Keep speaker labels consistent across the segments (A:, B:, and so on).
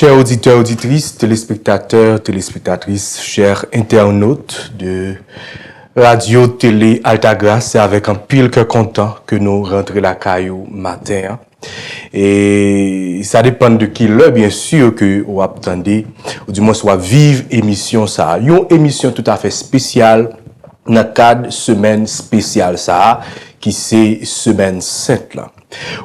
A: Chers auditeurs, auditrices, téléspectateurs, téléspectatrices, chers internautes de Radio Télé Altagrace, c'est avec un pile que content que nous rentrons la caillou matin. Et ça dépend de qui l'heure, bien sûr, que vous attendez, ou du moins soit vive émission ça. Une émission tout à fait spéciale, dans le cadre semaine spéciale ça, qui c'est semaine sainte là.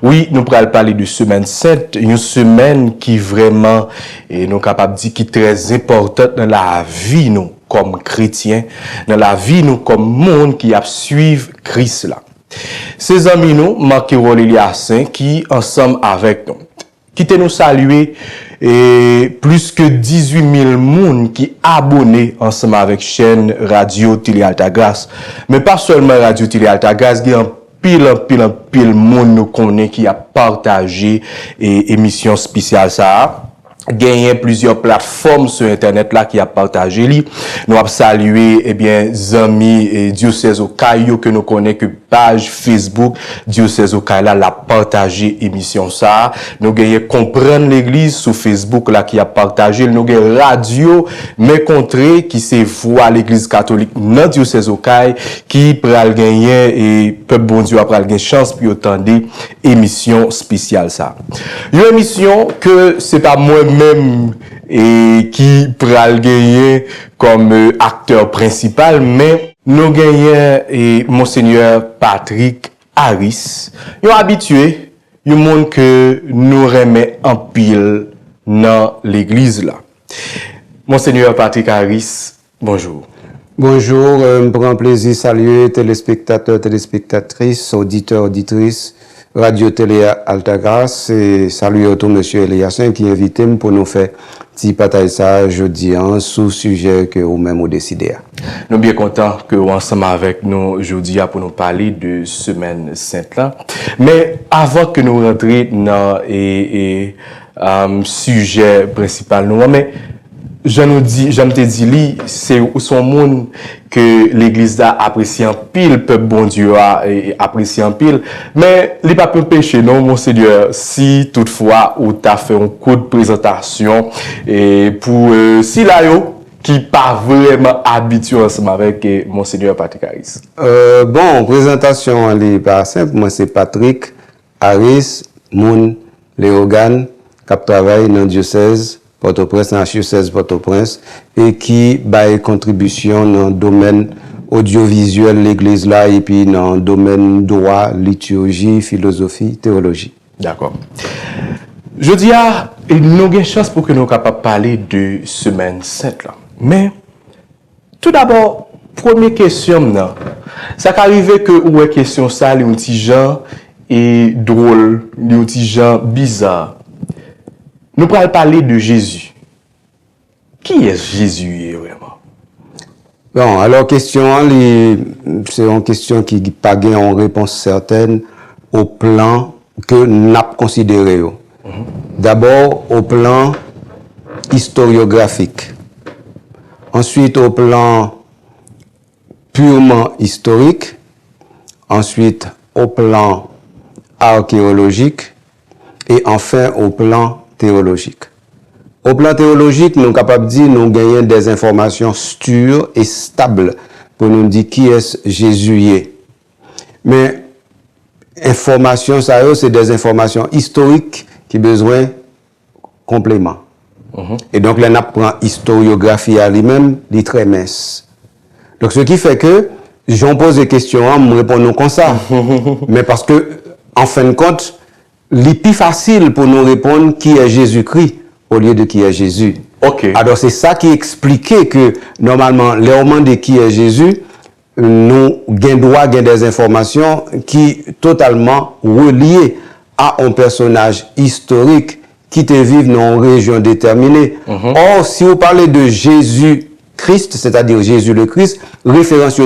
A: Oui, nous pourrons parler de semaine sainte, une semaine qui vraiment, et nous capables de dire, qui est très importante dans la vie, nous, comme chrétiens, dans la vie, nous, comme monde qui a suivi Christ là. Ces amis, nous, Marc Eliassin, qui, ensemble avec nous, qui te nous saluer, et plus que 18 000 personnes qui abonnés ensemble avec chaîne Radio Télé Altagrace. Mais pas seulement Radio Télé Altagrace, il y a pile monde nous connaît qui a partagé et émission spéciale ça. Gagné plusieurs plateformes sur internet là qui a partagé li. Nous avons salué amis et diocèse au Caillou que nous connaissons que page Facebook diocèse au Caillou là la partagé émission ça. Nous gagné comprendre l'église sur Facebook là qui a partagé. Nous gagné radio mais contré qui c'est voix l'église catholique dans diocèse au Caillou qui pral gagner et peuple bon Dieu après gagner chance pour entendre émission spéciale ça. Une émission que c'est pas moi même et qui pral gagner comme acteur principal, mais nous gagnons et Monseigneur Patrick Harris, un habitué, un monde que nous remet en pile dans l'église là. Monseigneur Patrick Harris, bonjour.
B: Bonjour, me prend plaisir de saluer téléspectateurs, téléspectatrices, auditeurs, auditrices. Radio Télé Altagrace et saluer tout monsieur Eliassin qui invite pour nous faire petit partage ça jeudi sous sujet que vous même vous décidez.
A: Nous sommes bien contents que vous ensemble avec nous aujourd'hui pour nous parler de semaine sainte là. Mais avant que nous rentrions dans sujet principal nous mais je te dis, c'est son monde que l'église a apprécié en pile, peuple bon Dieu a apprécié en pile. Mais il n'est pas peu péché, non, Monseigneur, si toutefois, ou t'as fait un coup de présentation, et pour, si là, qui pas vraiment habitué ensemble avec Monseigneur Patrick Harris.
B: Bon, présentation, elle est pas simple. Moi, c'est Patrick Harris, mon Léogane, qui travaille dans le diocèse Port-au-Prince, dans la diocèse Port-au-Prince, et qui baille contribution dans le domaine audiovisuel l'église là, et puis dans le domaine droit, liturgie, philosophie, théologie.
A: D'accord. Je dis à, nous avons une chance pour que nous soyons capables de parler de semaine sainte là. Mais, tout d'abord, première question, non. Ça qu'arrive que, ou est question ça, les petits gens, et drôle, les petits gens bizarres. Nous allons parler de Jésus. Qui est Jésus vraiment?
B: Bon, alors question, c'est une question qui n'a pas une réponse certaine au plan que nous avons considéré. D'abord au plan historiographique. Ensuite au plan purement historique. Ensuite au plan archéologique. Et enfin au plan théologique. Au plan théologique, nous sommes capables de dire que nous gagnons des informations sûres et stables pour nous dire qui est Jésus. Mais informations, ça c'est des informations historiques qui ont besoin de complément. Et donc, là, on prend historiographie à lui-même, il est très mince. Donc, ce qui fait que j'en pose des questions, me répondons comme ça. Mais parce que, en fin de compte, c'est plus facile pour nous répondre qui est Jésus-Christ au lieu de qui est Jésus.
A: Ok.
B: Alors c'est ça qui expliquait que normalement, les moments de qui est Jésus, nous avons des informations qui sont totalement reliées à un personnage historique qui te vit dans une région déterminée. Or, si vous parlez de Jésus-Christ, c'est-à-dire Jésus le Christ, référence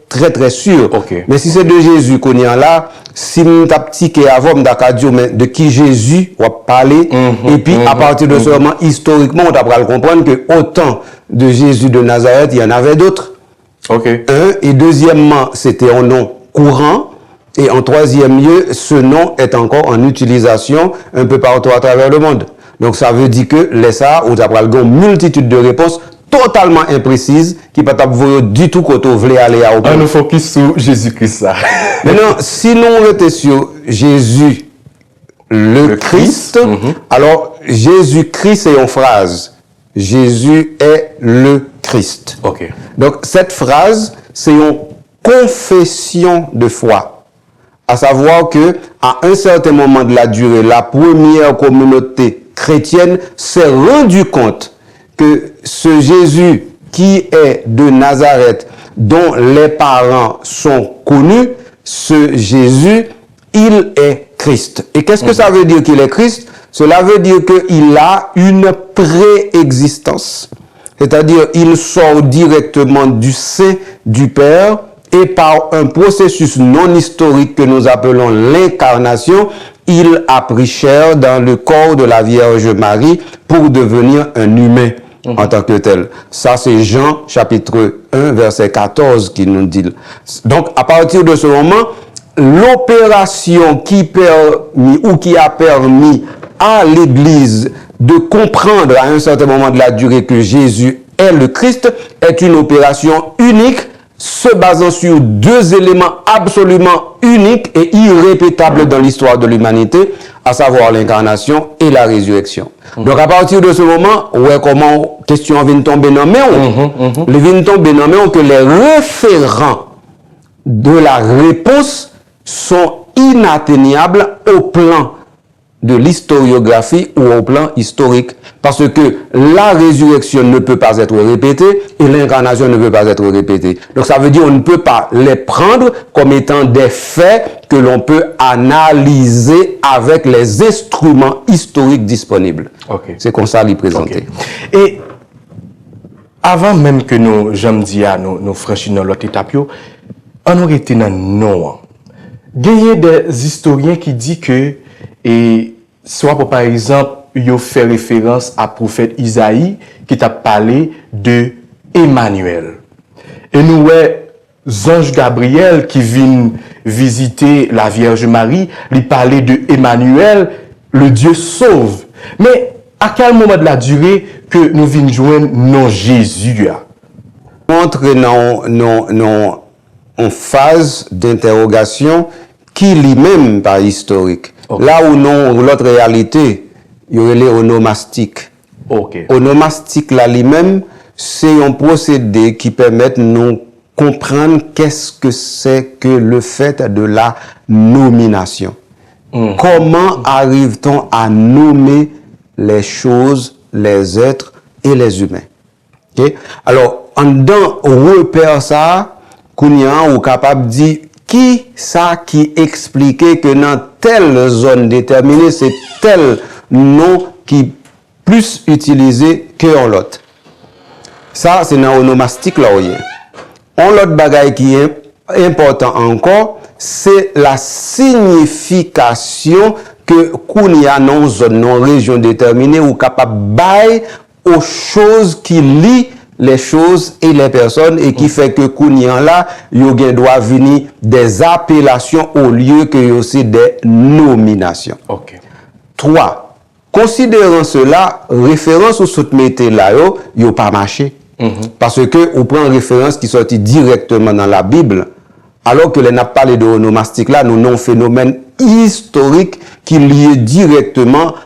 B: très sûr.
A: Okay.
B: Mais si c'est de Jésus qu'on est là, si nous avons petit avant de qui Jésus va parler, et puis à partir de ce moment, historiquement, on va comprendre que autant de Jésus de Nazareth, il y en avait d'autres.
A: Okay.
B: Et deuxièmement, c'était un nom courant. Et en troisième lieu, ce nom est encore en utilisation un peu partout à travers le monde. Donc ça veut dire que les ça, on a une multitude de réponses totalement imprécises qui ne peuvent pas vous du tout quand vous voulez aller à
A: On nous focus sur Jésus-Christ. Ça.
B: Maintenant, si nous étions sur Jésus, le Christ, alors Jésus-Christ, c'est une phrase. Jésus est le Christ.
A: Ok.
B: Donc cette phrase, c'est une confession de foi. À savoir que à un certain moment de la durée, la première communauté chrétienne s'est rendue compte que ce Jésus qui est de Nazareth, dont les parents sont connus, ce Jésus, il est Christ. Et qu'est-ce que ça veut dire qu'il est Christ? Cela veut dire qu'il a une préexistence. C'est-à-dire, il sort directement du sein du Père et par un processus non historique que nous appelons l'incarnation, il a pris chair dans le corps de la Vierge Marie pour devenir un humain en tant que tel. Ça, c'est Jean chapitre 1, verset 14 qui nous dit. Donc, à partir de ce moment, l'opération qui a permis à l'Église de comprendre à un certain moment de la durée que Jésus est le Christ est une opération unique se basant sur deux éléments absolument uniques et irrépétables dans l'histoire de l'humanité, à savoir l'incarnation et la résurrection. Donc à partir de ce moment, ouais, comment question vient tomber dans les vient tomber dans que les référents de la réponse sont inatteignables au plan de l'historiographie ou au plan historique. Parce que la résurrection ne peut pas être répétée et l'incarnation ne peut pas être répétée. Donc ça veut dire qu'on ne peut pas les prendre comme étant des faits que l'on peut analyser avec les instruments historiques disponibles.
A: Okay.
B: C'est comme ça les présenter.
A: Okay. Et avant même que nous, j'aime dire, nous franchissons l'autre étape, on aurait été dans non. Il y a des historiens qui disent que, et soit par exemple, il fait référence à prophète Isaïe qui t'a parlé de Emmanuel. Et nous, ange Gabriel qui vient visiter la Vierge Marie, lui parler de Emmanuel, le Dieu sauve. Mais à quel moment de la durée que nous venons joindre non Jésus?
B: Entre non en phase d'interrogation qui lui-même pas historique. Okay. Là où non l'autre réalité, il y aurait les onomastiques.
A: Okay.
B: Onomastique là lui-même, c'est un procédé qui permet de nous comprendre qu'est-ce que c'est que le fait de la nomination. Comment arrive-t-on à nommer les choses, les êtres et les humains? Okay? Alors, en dedans, on repère ça, qu'on y a, on est capable de dire qui ça qui expliquait que dans telle zone déterminée, c'est tel nom qui plus utilisé que en l'autre. Ça, c'est dans l'onomastique là où il y a. Un autre bagaille qui est important encore, c'est la signification que qu'on y a dans zone, dans région déterminée, ou capable bail aux choses qui lient les choses et les personnes et qui fait que Kounian là, il doit venir des appellations au lieu que aussi des nominations.
A: Okay.
B: 3. Considérant cela, référence ou soumettez là, yo pas marché. Parce que on prend référence qui sortit directement dans la Bible, alors que les n'a parlé de onomastique là, nous avons un phénomène historique qui lié directement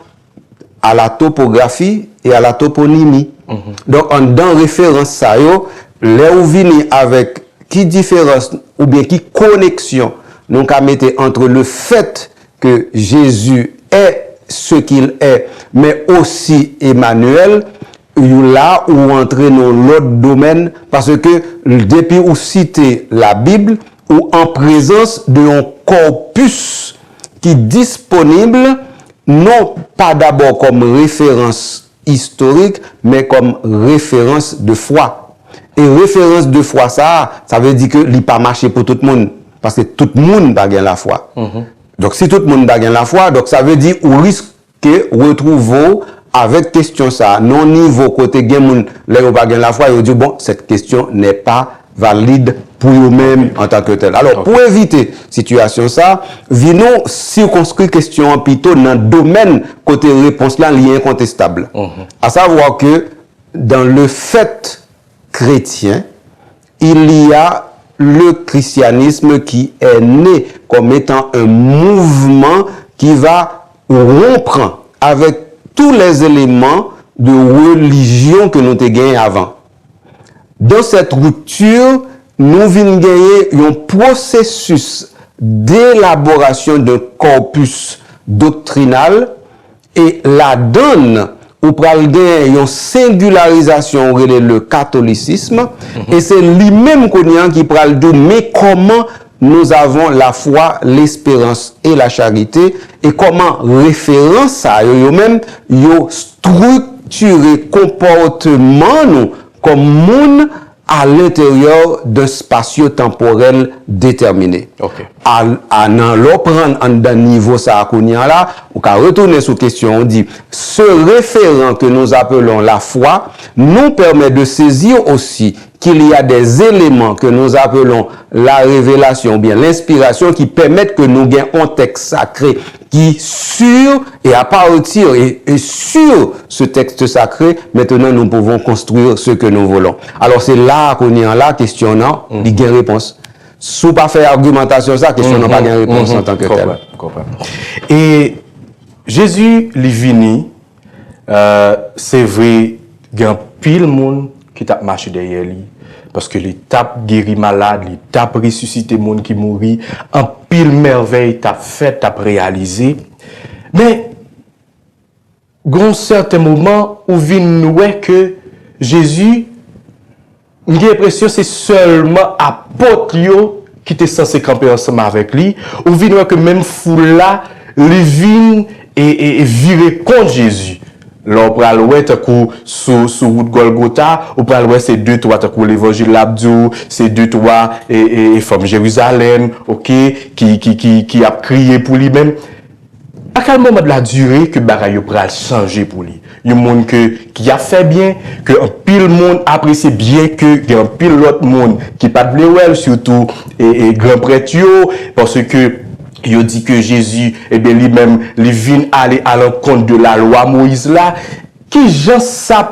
B: à la topographie et à la toponymie. Donc, dans référence ça, là où vini avec qui différence ou bien qui connexion nous avons mettre entre le fait que Jésus est ce qu'il est, mais aussi Emmanuel, là où entrer dans l'autre domaine, parce que depuis où citer la Bible, ou en présence d'un corpus qui est disponible, non pas d'abord comme référence historique, mais comme référence de foi. Et référence de foi, ça veut dire que il n'est pas marché pour tout le monde. Parce que tout le monde n'a pas la foi. Donc, si tout le monde n'a pas la foi, donc ça veut dire qu'on risque de retrouver avec question ça, non niveau côté gen moun, là, on pas la foi, on dit bon, cette question n'est pas valide pour eux-mêmes en tant que tel. Alors, pour éviter situation ça, venons circonscrire question plutôt dans le domaine côté réponse là, lien incontestable. À savoir que dans le fait chrétien, il y a le christianisme qui est né comme étant un mouvement qui va rompre avec tous les éléments de religion que nous avons gagnés avant. Dans cette rupture, nous venons gagner un processus d'élaboration d'un corpus doctrinal et la donne ou pral gagner une singularisation relève le catholicisme et c'est lui-même qui pral dire mais comment nous avons la foi, l'espérance et la charité et comment référence à eux-mêmes yo structurer comportement nous comme monde à l'intérieur d'un spatio-temporel déterminé. Dans l'opprendre en niveau ça là, on va retourner sur question, on dit, ce référent que nous appelons la foi nous permet de saisir aussi qu'il y a des éléments que nous appelons la révélation, ou bien l'inspiration qui permettent que nous ayons un texte sacré qui sur et à partir et sur ce texte sacré, maintenant nous pouvons construire ce que nous voulons. Alors c'est là qu'on est là, questionnant, il y a une réponse. Si vous pas faire argumentation, ça, question n'a pas de réponse en tant que tel.
A: Et Jésus, il venu, c'est vrai, il y a un pile monde qui t'a marché derrière lui. Parce que les tapes guéri malade, les tapes ressuscité monde qui mourit, en pile merveille t'a fait, t'a réalisé. Mais, il y a un certain moment où vient que Jésus, j'ai l'impression que c'est seulement apôtre qui était censé camper ensemble avec lui, ou vient que même foule là, les vignes et virer contre Jésus. Là, on prend le sous route Golgotha, on prend le c'est 2-3 l'évangile l'Abdou, c'est 2-3 et from Jérusalem, ok, qui a crié pour lui-même. À quel moment de la durée que bagaille pral changer pour lui? Il y a un monde qui a fait bien, que un pile monde apprécie bien que il y a un pile l'autre monde qui pas de well surtout et grand prêtre parce que il dit que Jésus, eh bien, lui-même, il vient aller à l'encontre de la loi Moïse là. Qui gens ça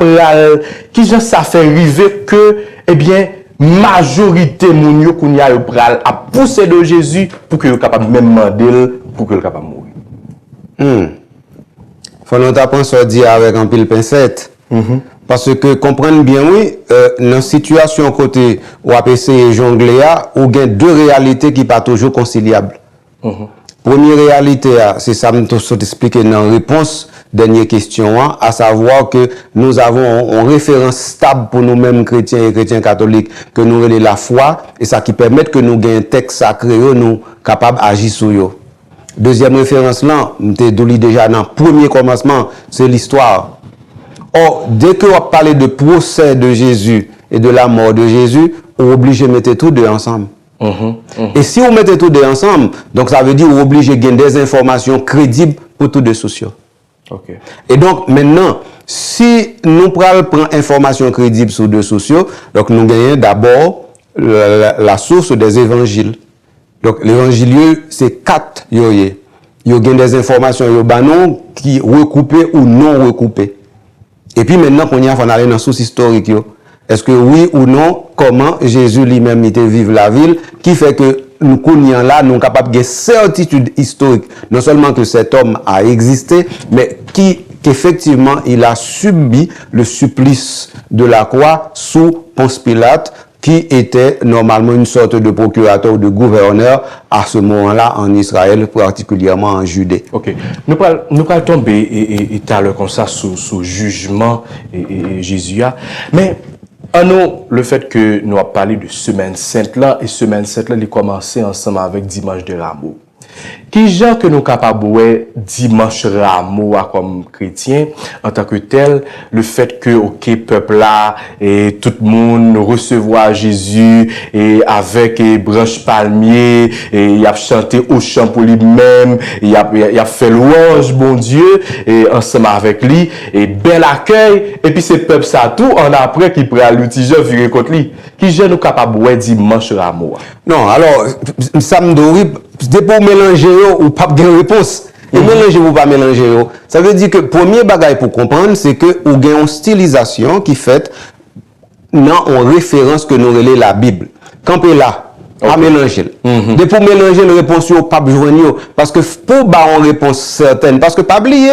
A: fait arriver que, eh bien, majorité moun yo kounya yo pral a pousser de Jésus pour que yo capable même demander pour que yo capable mourir.
B: Faut nous apprendre ça dire avec un pile pincette. Parce que comprendre bien oui, dans situation côté ou APC et jongler ou gain deux réalités qui pas toujours conciliables. Première réalité, c'est ça que je expliqué dans la réponse dernière question, à savoir que nous avons une référence stable pour nous-mêmes chrétiens et chrétiens catholiques, que nous avons la foi, et ça qui permet que nous ayons un texte sacré, nous capables d'agir sur eux. Deuxième référence là, je dit déjà dans le premier commencement, c'est l'histoire. Or, dès que on parle de procès de Jésus et de la mort de Jésus, on est obligé de mettre tous deux ensemble. Et si vous mettez tous deux ensemble, donc ça veut dire que vous êtes obligé de gagner des informations crédibles pour tous deux sociaux. Et donc maintenant, si nous prenons informations crédibles sur deux sociaux, donc nous gagnons d'abord la source des évangiles. Donc l'évangile, c'est 4 yoye. Il y a des informations qui recoupées ou non recoupées. Et puis maintenant, qu'on y a aller dans la source historique. Est-ce que oui ou non, comment Jésus lui-même était vivre la ville, qui fait que nous connaissons là, nous sommes capables de certitude historique, non seulement que cet homme a existé, mais qu'effectivement il a subi le supplice de la croix sous Ponce Pilate, qui était normalement une sorte de procurateur ou de gouverneur à ce moment-là en Israël, particulièrement en Judée.
A: Nous allons tomber et t'as comme ça sous jugement et Jésus. Mais nous, le fait que nous avons parlé de Semaine Sainte là, et Semaine Sainte là, il a commencé ensemble avec Dimanche de Rameau. Qui gens que nous capables dimanche Rameau comme chrétien en tant que tel, le fait que OK peuple là et tout le monde recevoir Jésus et avec branche palmier et il a chanté au chant pour lui-même, il a fait louange bon Dieu et ensemble avec lui et bel accueil et puis c'est peuple ça tout en après qui prend l'outil virer contre lui. Qui gens nous capables dimanche Rameau?
B: Non, alors ça me dit c'est pour mélanger ou pas de réponse. Et mélanger ou pas mélanger. Ça veut dire que premier bagage pour comprendre, c'est que vous avez une stylisation qui fait en référence que nous relais la Bible. Quand on est là, à mélanger. De pour mélanger la réponse au pas joindre parce que pour avoir une réponse certaine, parce que pas oublier,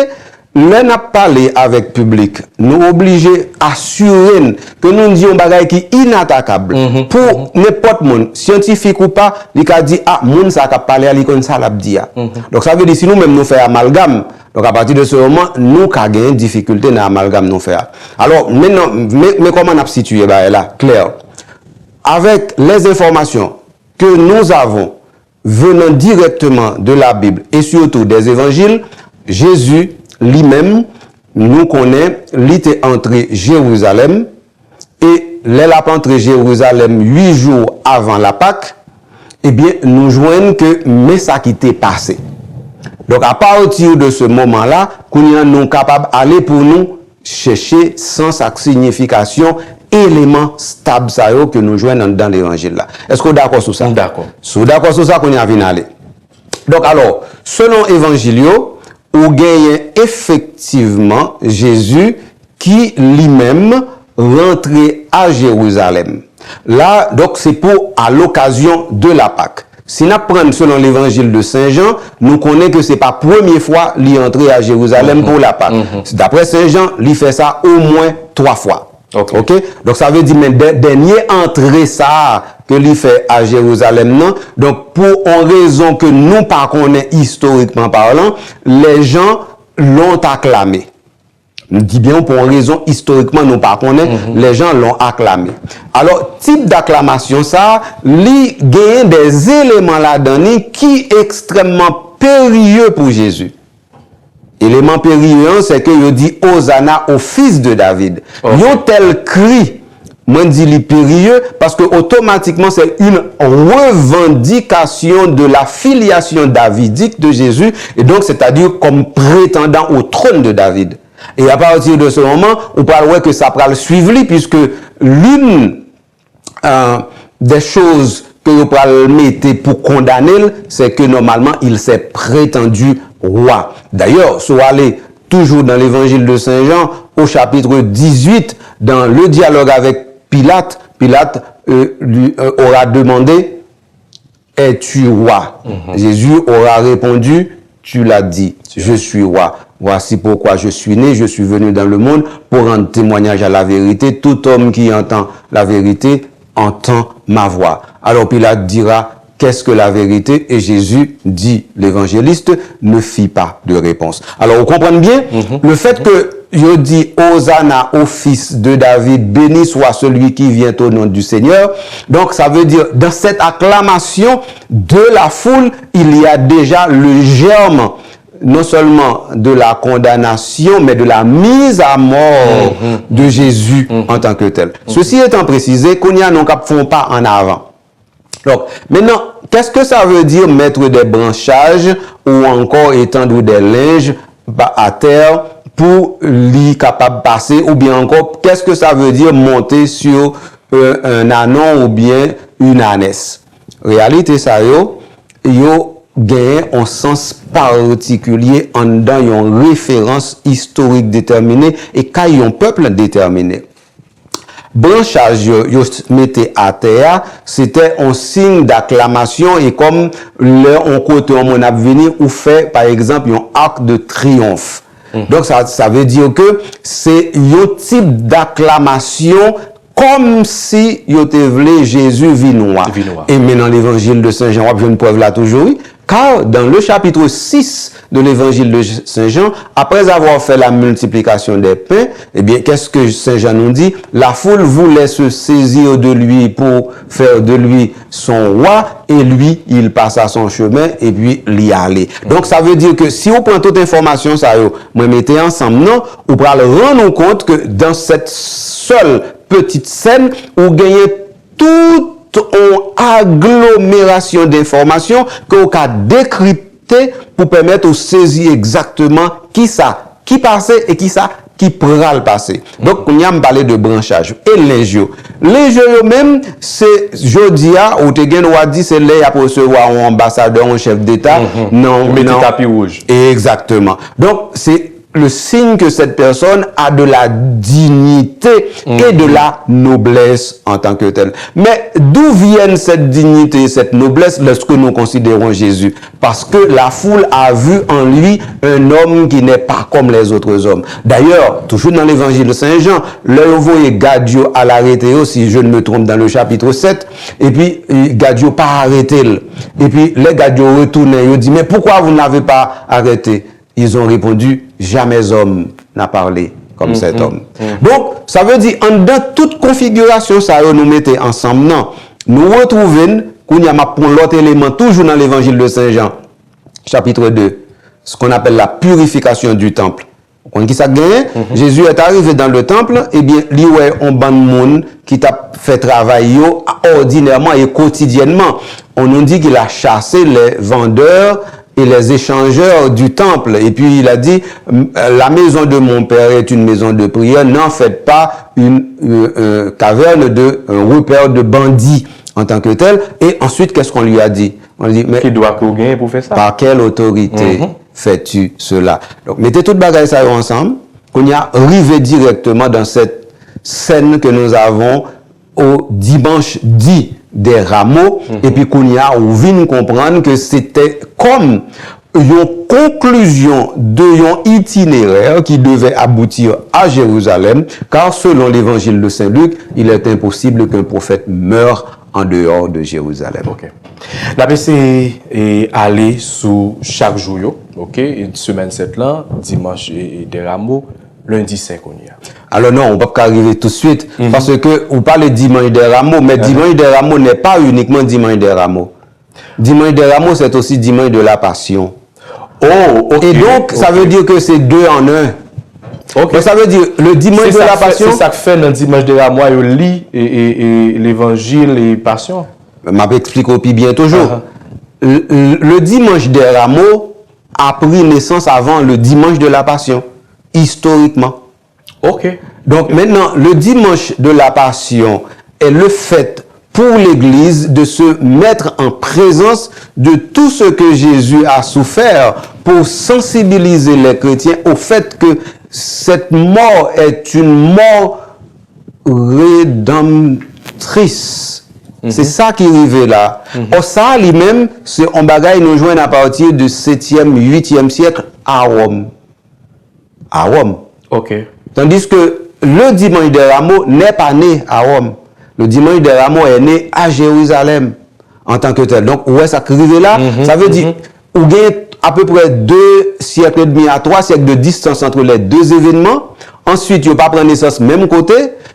B: l'on a parlé avec public, nous obligés assurer que nous disons bagage qui est inattaquable. Pour n'importe monde, scientifique ou pas, il a dit ah monde ça a parlé à l'icône ça l'a dit. Donc ça veut dire si nous même nous faisons amalgame, donc à partir de ce moment nous avons une difficulté dans l'amalgame nous faire. Alors maintenant mais comment on a situé là clair avec les informations que nous avons venant directement de la Bible et surtout des évangiles, Jésus lui-même, nous connaît, il était entré Jérusalem et il a entré Jérusalem 8 jours avant la Pâque, eh bien, nous joignons que mais ça qui était passé. Donc, à partir de ce moment-là, nous sommes capables d'aller pour nous chercher sans sa signification éléments stables que nous joignons dans l'évangile là. Est-ce que vous êtes d'accord sur ça?
A: D'accord.
B: Si vous êtes d'accord sur ça, qu'on y a venu aller. Donc, alors, selon Évangilio, ou gagne effectivement Jésus qui lui-même rentrait à Jérusalem. Là, donc, c'est pour à l'occasion de la Pâque. Si nous prenons selon l'évangile de Saint Jean, nous connaissons que c'est pas la première fois qu'il est entré à Jérusalem pour la Pâque. D'après Saint Jean, il fait ça au moins 3 fois. Ok? Donc ça veut dire, mais dernier entrée ça que lui fait à Jérusalem, non? Donc pour une raison que nous pas connaissons historiquement parlant, les gens l'ont acclamé. Je dis bien pour une raison historiquement nous pas connaissons, les gens l'ont acclamé. Alors, type d'acclamation ça, il gagne des éléments là-dedans qui est extrêmement périlleux pour Jésus. Élément périlleux, c'est que il dit Hosanna au fils de David. Yon tel cri, moi dit li périlleux parce que automatiquement c'est une revendication de la filiation davidique de Jésus et donc c'est-à-dire comme prétendant au trône de David. Et à partir de ce moment, on parle que ça va le suivre lui puisque l'une des choses que vous pouvez mettre pour condamner, c'est que normalement il s'est prétendu roi. D'ailleurs, si vous allez toujours dans l'évangile de Saint Jean, au chapitre 18, dans le dialogue avec Pilate, Pilate lui aura demandé, es-tu roi? Jésus aura répondu, tu l'as dit, je suis roi. Voici pourquoi je suis né, je suis venu dans le monde pour rendre témoignage à la vérité. Tout homme qui entend la vérité entend ma voix. Alors Pilate dira, qu'est-ce que la vérité? Et Jésus dit, l'évangéliste, ne fit pas de réponse. Alors, vous comprenez bien, le fait que je dis Hosanna au fils de David, béni soit celui qui vient au nom du Seigneur. Donc, ça veut dire, dans cette acclamation de la foule, il y a déjà le germe, non seulement de la condamnation, mais de la mise à mort de Jésus en tant que tel. Ceci étant précisé, qu'on y a non cap font pas en avant. Donc, maintenant, qu'est-ce que ça veut dire mettre des branchages ou encore étendre des linges à terre pour l'y capable passer ou bien encore, qu'est-ce que ça veut dire monter sur un anon ou bien une ânesse? Réalité, ça yo gagne un sens particulier en dans une référence historique déterminée et quand un peuple déterminé. Branchage yo mettait à terre, c'était un signe d'acclamation et comme on côté on a venir ou fait par exemple un arc de triomphe. Donc ça veut dire que c'est un type d'acclamation comme si yo te voulait Jésus vinois. Et maintenant l'évangile de Saint Jean, je ne preuve là toujours, Car dans le chapitre 6 de l'évangile de Saint Jean, après avoir fait la multiplication des pains, eh bien, qu'est-ce que Saint Jean nous dit? La foule voulait se saisir de lui pour faire de lui son roi, et lui, il passa son chemin et puis l'y aller. Donc, ça veut dire que si on prend toute information, ça, moi, mettez ensemble, non, on va le rendre compte que dans cette seule petite scène, on gagne toute une agglomération d'informations qu'on a décrypté pour permettre de saisir exactement qui ça, qui passait et qui ça, qui pourra le passer. Donc, on y a parlé de branchage. Et les jeux. Les jeux même, c'est, je dis, ou te gen ou a dit, c'est là pour recevoir un ambassadeur, un chef d'État. Non,
A: Mettez
B: non.
A: tapis rouge.
B: Exactement. Donc, c'est le signe que cette personne a de la dignité et de la noblesse en tant que telle. Mais d'où viennent cette dignité et cette noblesse lorsque nous considérons Jésus? Parce que la foule a vu en lui un homme qui n'est pas comme les autres hommes. D'ailleurs, toujours dans l'évangile de Saint Jean, le envoyé Gadio à l'arrêter, si je ne me trompe, dans le chapitre 7, et puis Gadio pas arrêté. Et puis les Gadio retournent, ils disent, mais pourquoi vous n'avez pas arrêté? Ils ont répondu, jamais homme n'a parlé comme cet homme. Donc, ça veut dire, dans toute configuration, ça nous mettez ensemble, non. Nous retrouvons, qu'on y a pour l'autre élément, toujours dans l'évangile de Saint Jean, chapitre 2, ce qu'on appelle la purification du temple. On qui ça gagne? Jésus est arrivé dans le temple, et bien, lui, ouais, on ban monde qui t'a fait travailler ordinairement et quotidiennement. On nous dit qu'il a chassé les vendeurs et les échangeurs du temple. Et puis il a dit, la maison de mon père est une maison de prière, n'en faites pas une caverne un repère de bandits en tant que tel. Et ensuite, qu'est-ce qu'on lui a dit? On lui dit, mais
A: qui doit qu'on gagne pour faire ça?
B: Par quelle autorité fais-tu cela? Donc, mettez toute bagaille ça ensemble, qu'on y a arrivé directement dans cette scène que nous avons au dimanche dit des rameaux, et puis qu'on y a, on vient comprendre que c'était comme une conclusion d'un itinéraire qui devait aboutir à Jérusalem, car selon l'évangile de Saint Luc, il est impossible qu'un prophète meure en dehors de Jérusalem.
A: Ok. La PC est allée sous chaque jour, ok, une semaine 7 là, dimanche et des rameaux, lundi 5 on y a.
B: Alors non, on ne peut pas arriver tout de suite, parce que vous parlez dimanche des rameaux, mais dimanche des rameaux n'est pas uniquement dimanche des rameaux. Dimanche des rameaux, c'est aussi dimanche de la passion.
A: Oh, ok.
B: Et donc, ça veut dire que c'est deux en un.
A: Ok.
B: Donc, ça veut dire, le dimanche de la passion...
A: C'est ça que fait dans le dimanche de rameaux, il lit et l'évangile et passion.
B: Je vais expliquer au plus bien toujours. Le dimanche des rameaux a pris naissance avant le dimanche de la passion, historiquement.
A: Ok.
B: Donc maintenant, le dimanche de la passion est le fait pour l'Église de se mettre en présence de tout ce que Jésus a souffert pour sensibiliser les chrétiens au fait que cette mort est une mort rédemptrice. C'est ça qui arrive là. Or ça, lui-même, c'est un bagage nous joint à partir du 7e, 8e siècle à Rome. À Rome.
A: Ok.
B: Tandis que le dimanche des rameaux n'est pas né à Rome. Le dimanche des rameaux est né à Jérusalem en tant que tel. Donc, où est-ce ça arrive là? Ça veut dire, où il y a à peu près 2 siècles et demi à 3 siècles de distance entre les deux événements. Ensuite, il ne va pas prendre naissance même côté.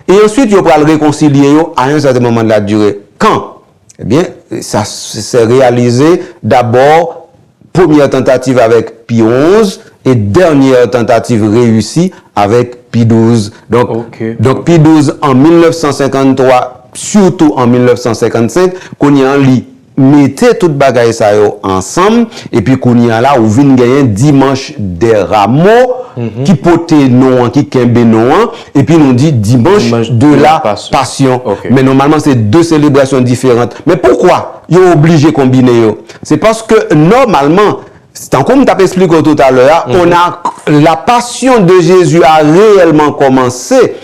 B: Et ensuite, il va le réconcilier à un certain moment de la durée. Quand? Eh bien, ça s'est réalisé d'abord, première tentative avec Pie XI et dernière tentative réussie avec Pie XII. Donc Pie XII en 1953, surtout en 1955, qu'on y a lit mettez toute bagaille ça ensemble et puis qu'on y a là où vient gagner dimanche des rameaux qui pote non qui kembe non et puis nous dit dimanche de la passion.
A: Okay.
B: Mais normalement c'est deux célébrations différentes. Mais pourquoi ils ont obligé de combiner yo? C'est parce que normalement comme tu as expliqué tout à l'heure, on a la passion de Jésus a réellement commencé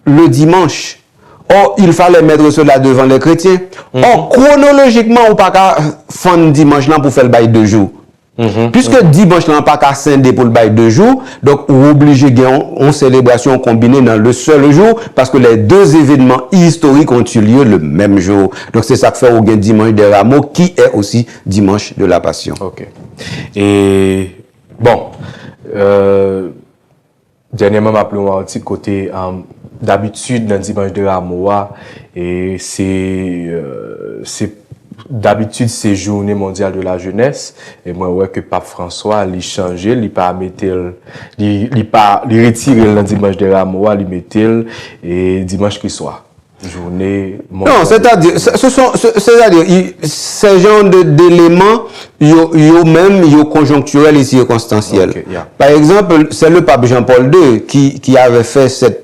B: le dimanche. Or, il fallait mettre cela devant les chrétiens. Or, chronologiquement, on ne peut pas faire dimanche là pour faire le bail de jour. Puisque dimanche n'a pas qu'à scinder pour le bail 2 jours, donc on est obligé de gagner une célébration combinée dans le seul jour, parce que les deux événements historiques ont eu lieu le même jour. Donc c'est ça que fait au gain dimanche des Rameaux, qui est aussi dimanche de la Passion.
A: Ok. Et bon, dernièrement, m'appelons un petit côté, d'habitude, dans le dimanche de Rameaux, et c'est d'habitude, c'est Journée mondiale de la jeunesse. Et moi, ouais, que Pape François, il changé, il pas mettre, il retiré le dimanche de Rameaux, il mettait, et dimanche qui soit. Journée mondiale.
B: Non, c'est-à-dire, ces genres d'éléments, ils conjoncturels et circonstanciels.
A: Okay, yeah.
B: Par exemple, c'est le pape Jean-Paul II qui avait fait cette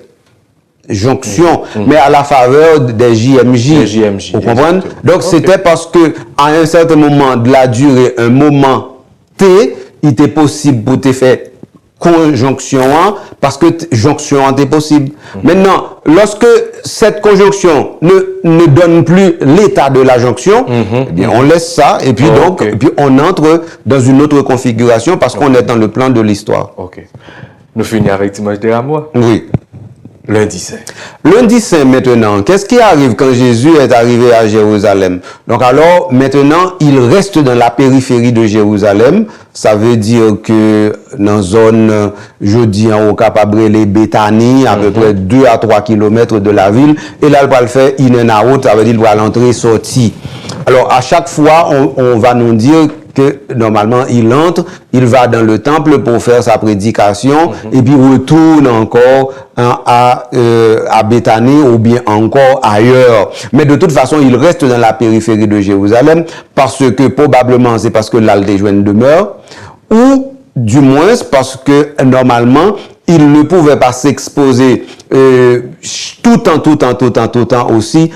B: jonction, mais à la faveur des JMJ. Vous comprenez? Donc, c'était parce que, à un certain moment de la durée, un moment T, il était possible pour te faire conjonction, parce que jonction était possible. Maintenant, lorsque cette conjonction ne donne plus l'état de la jonction, eh bien, on laisse ça, et puis et puis on entre dans une autre configuration, parce qu'on est dans le plan de l'histoire.
A: Ok. Nous finissons avec dimanche de Rameaux.
B: Oui.
A: Lundi Saint.
B: Lundi Saint maintenant, qu'est-ce qui arrive quand Jésus est arrivé à Jérusalem? Donc alors, maintenant, il reste dans la périphérie de Jérusalem. Ça veut dire que dans la zone, je dis en haut capable les Béthanie, à peu près 2 à 3 kilomètres de la ville. Et là, il va le faire in and out, ça veut dire qu'il va l'entrée sortie. Alors, à chaque fois, on va nous dire que normalement il entre, il va dans le temple pour faire sa prédication et puis retourne encore à Béthanie ou bien encore ailleurs. Mais de toute façon, il reste dans la périphérie de Jérusalem parce que probablement c'est parce que là il joint une demeure ou du moins parce que normalement il ne pouvait pas s'exposer tout le temps aussi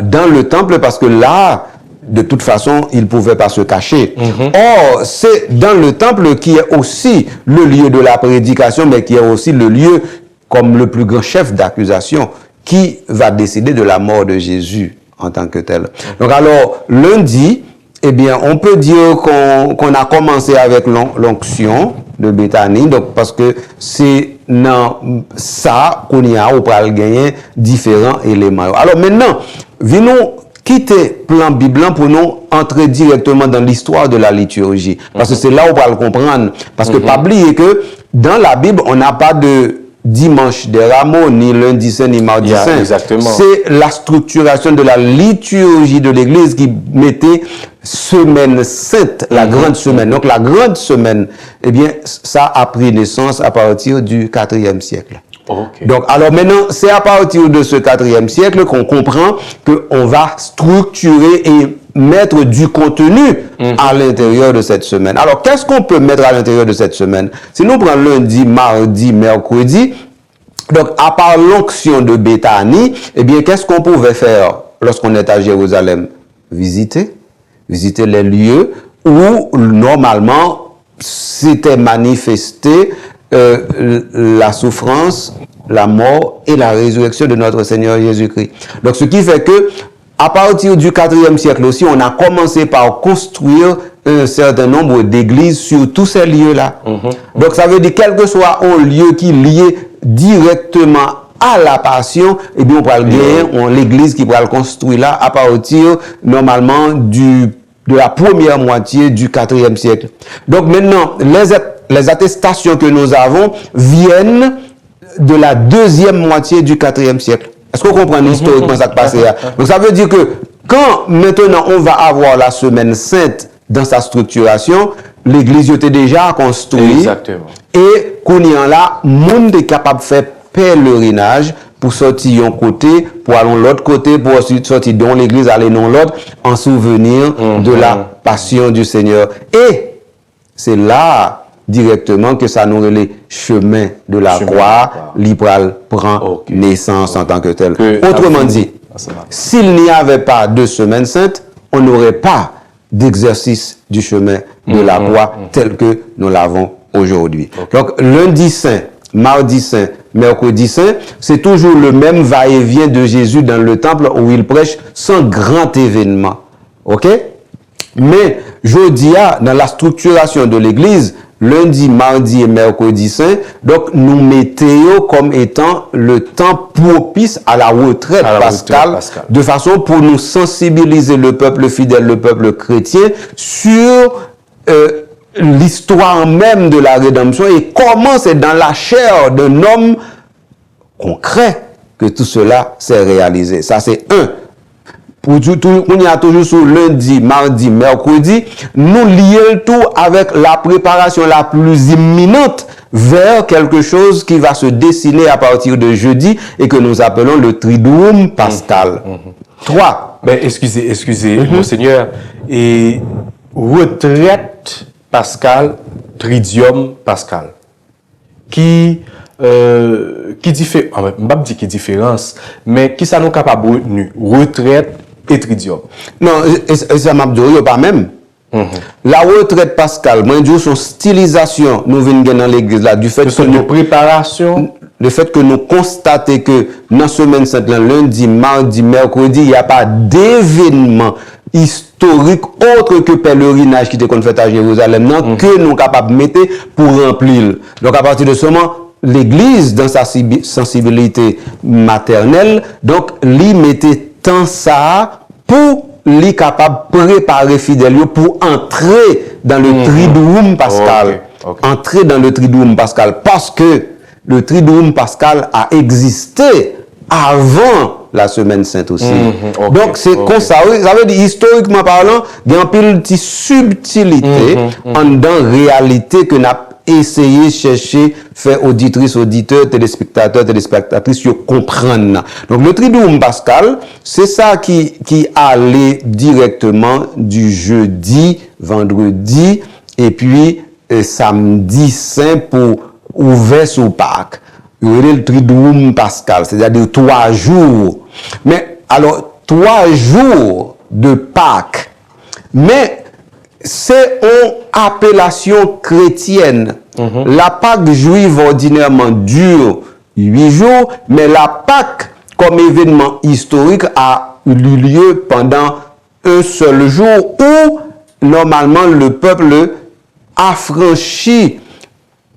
B: dans le temple parce que là de toute façon, il ne pouvait pas se cacher. Or, c'est dans le temple qui est aussi le lieu de la prédication, mais qui est aussi le lieu comme le plus grand chef d'accusation qui va décider de la mort de Jésus en tant que tel. Donc alors, lundi, eh bien, on peut dire qu'on a commencé avec l'onction de Béthanie, donc parce que c'est dans ça qu'on y a, on peut gagner différents éléments. Alors maintenant, venons quitter plan biblique pour nous entrer directement dans l'histoire de la liturgie. Parce que c'est là où on va le comprendre. Parce que pas oublier que dans la Bible, on n'a pas de dimanche des Rameaux, ni lundi saint, ni mardi saint. C'est la structuration de la liturgie de l'Église qui mettait semaine sainte, la grande semaine. Donc la grande semaine, eh bien, ça a pris naissance à partir du IVe siècle.
A: Okay.
B: Donc, alors maintenant, c'est à partir de ce IVe siècle qu'on comprend qu'on va structurer et mettre du contenu à l'intérieur de cette semaine. Alors, qu'est-ce qu'on peut mettre à l'intérieur de cette semaine? Si nous prenons lundi, mardi, mercredi, donc à part l'onction de Béthanie, eh bien, qu'est-ce qu'on pouvait faire lorsqu'on est à Jérusalem? Visiter les lieux où normalement s'était manifesté la souffrance, la mort et la résurrection de notre Seigneur Jésus-Christ. Donc, ce qui fait que, à partir du IVe siècle aussi, on a commencé par construire un certain nombre d'églises sur tous ces lieux-là. Donc, ça veut dire, quel que soit un lieu qui est lié directement à la passion, eh bien, on va gagner l'église qui va le construire là à partir, normalement, de la première moitié du IVe siècle. Donc, maintenant, les attestations que nous avons viennent de la deuxième moitié du IVe siècle. Est-ce qu'on comprend historiquement ça qui passe là? Donc ça veut dire que quand maintenant on va avoir la semaine sainte dans sa structuration, l'église était déjà construite.
A: Exactement.
B: Et qu'on y en là, monde est capable de faire pèlerinage pour sortir d'un côté, pour aller de l'autre côté, pour ensuite sortir dans l'église, aller dans l'autre, en souvenir de la passion du Seigneur. Et c'est là directement que ça nous les chemins de la croix, l'Ibral prend naissance en tant que tel. Autrement dit, s'il n'y avait pas de semaine sainte, on n'aurait pas d'exercice du chemin de la croix tel que nous l'avons aujourd'hui. Donc lundi saint, mardi saint, mercredi saint, c'est toujours le même va-et-vient de Jésus dans le temple où il prêche sans grand événement. Ok? Mais jeudi, dans la structuration de l'église, lundi, mardi et mercredi saint, donc nous mettons comme étant le temps propice à la retraite pascale, de façon pour nous sensibiliser le peuple fidèle, le peuple chrétien, sur l'histoire même de la rédemption et comment c'est dans la chair d'un homme concret que tout cela s'est réalisé. Ça, c'est un. On y a toujours sur lundi, mardi, mercredi, nous lions tout avec la préparation la plus imminente vers quelque chose qui va se dessiner à partir de jeudi et que nous appelons le Triduum pascal. 3.
A: Ben, excusez, Monseigneur. Et retraite pascale, Triduum pascal. Qui diffère, qui différence, mais qui ça nous capable de retraite et Triduum.
B: Non, ça m'a dit pas même. La retraite pascale, moi je son stylisation, nous venons dans l'église là, du fait que
A: nous préparation,
B: le fait que nous constatons que dans la semaine sainte, lundi, mardi, mercredi, il n'y a pas d'événement historique autre que pèlerinage qui était fait à Jérusalem, non, que nous sommes capables de mettre pour remplir. Donc à partir de ce moment, l'église, dans sa sensibilité maternelle, donc, lui mettait tant ça pour lui capable de préparer fidèle pour entrer dans le Triduum pascal. Entrer dans le Triduum pascal parce que le Triduum pascal a existé avant la semaine sainte aussi. Donc c'est comme ça. Ça veut dire historiquement parlant, il y a un peu de subtilité en dans réalité que n'a essayer, chercher, faire auditrices, auditeurs, téléspectateurs, téléspectatrices, comprendre. Donc, le Triduum pascal, c'est ça qui allait directement du jeudi, vendredi, et puis samedi saint pour ouvrir sur Pâques. Il y a le Triduum pascal, c'est-à-dire 3 jours. Mais, alors, 3 jours de Pâques. Mais, c'est une appellation chrétienne. La Pâque juive ordinairement dure 8 jours, mais la Pâque comme événement historique a eu lieu pendant un seul jour où normalement le peuple affranchit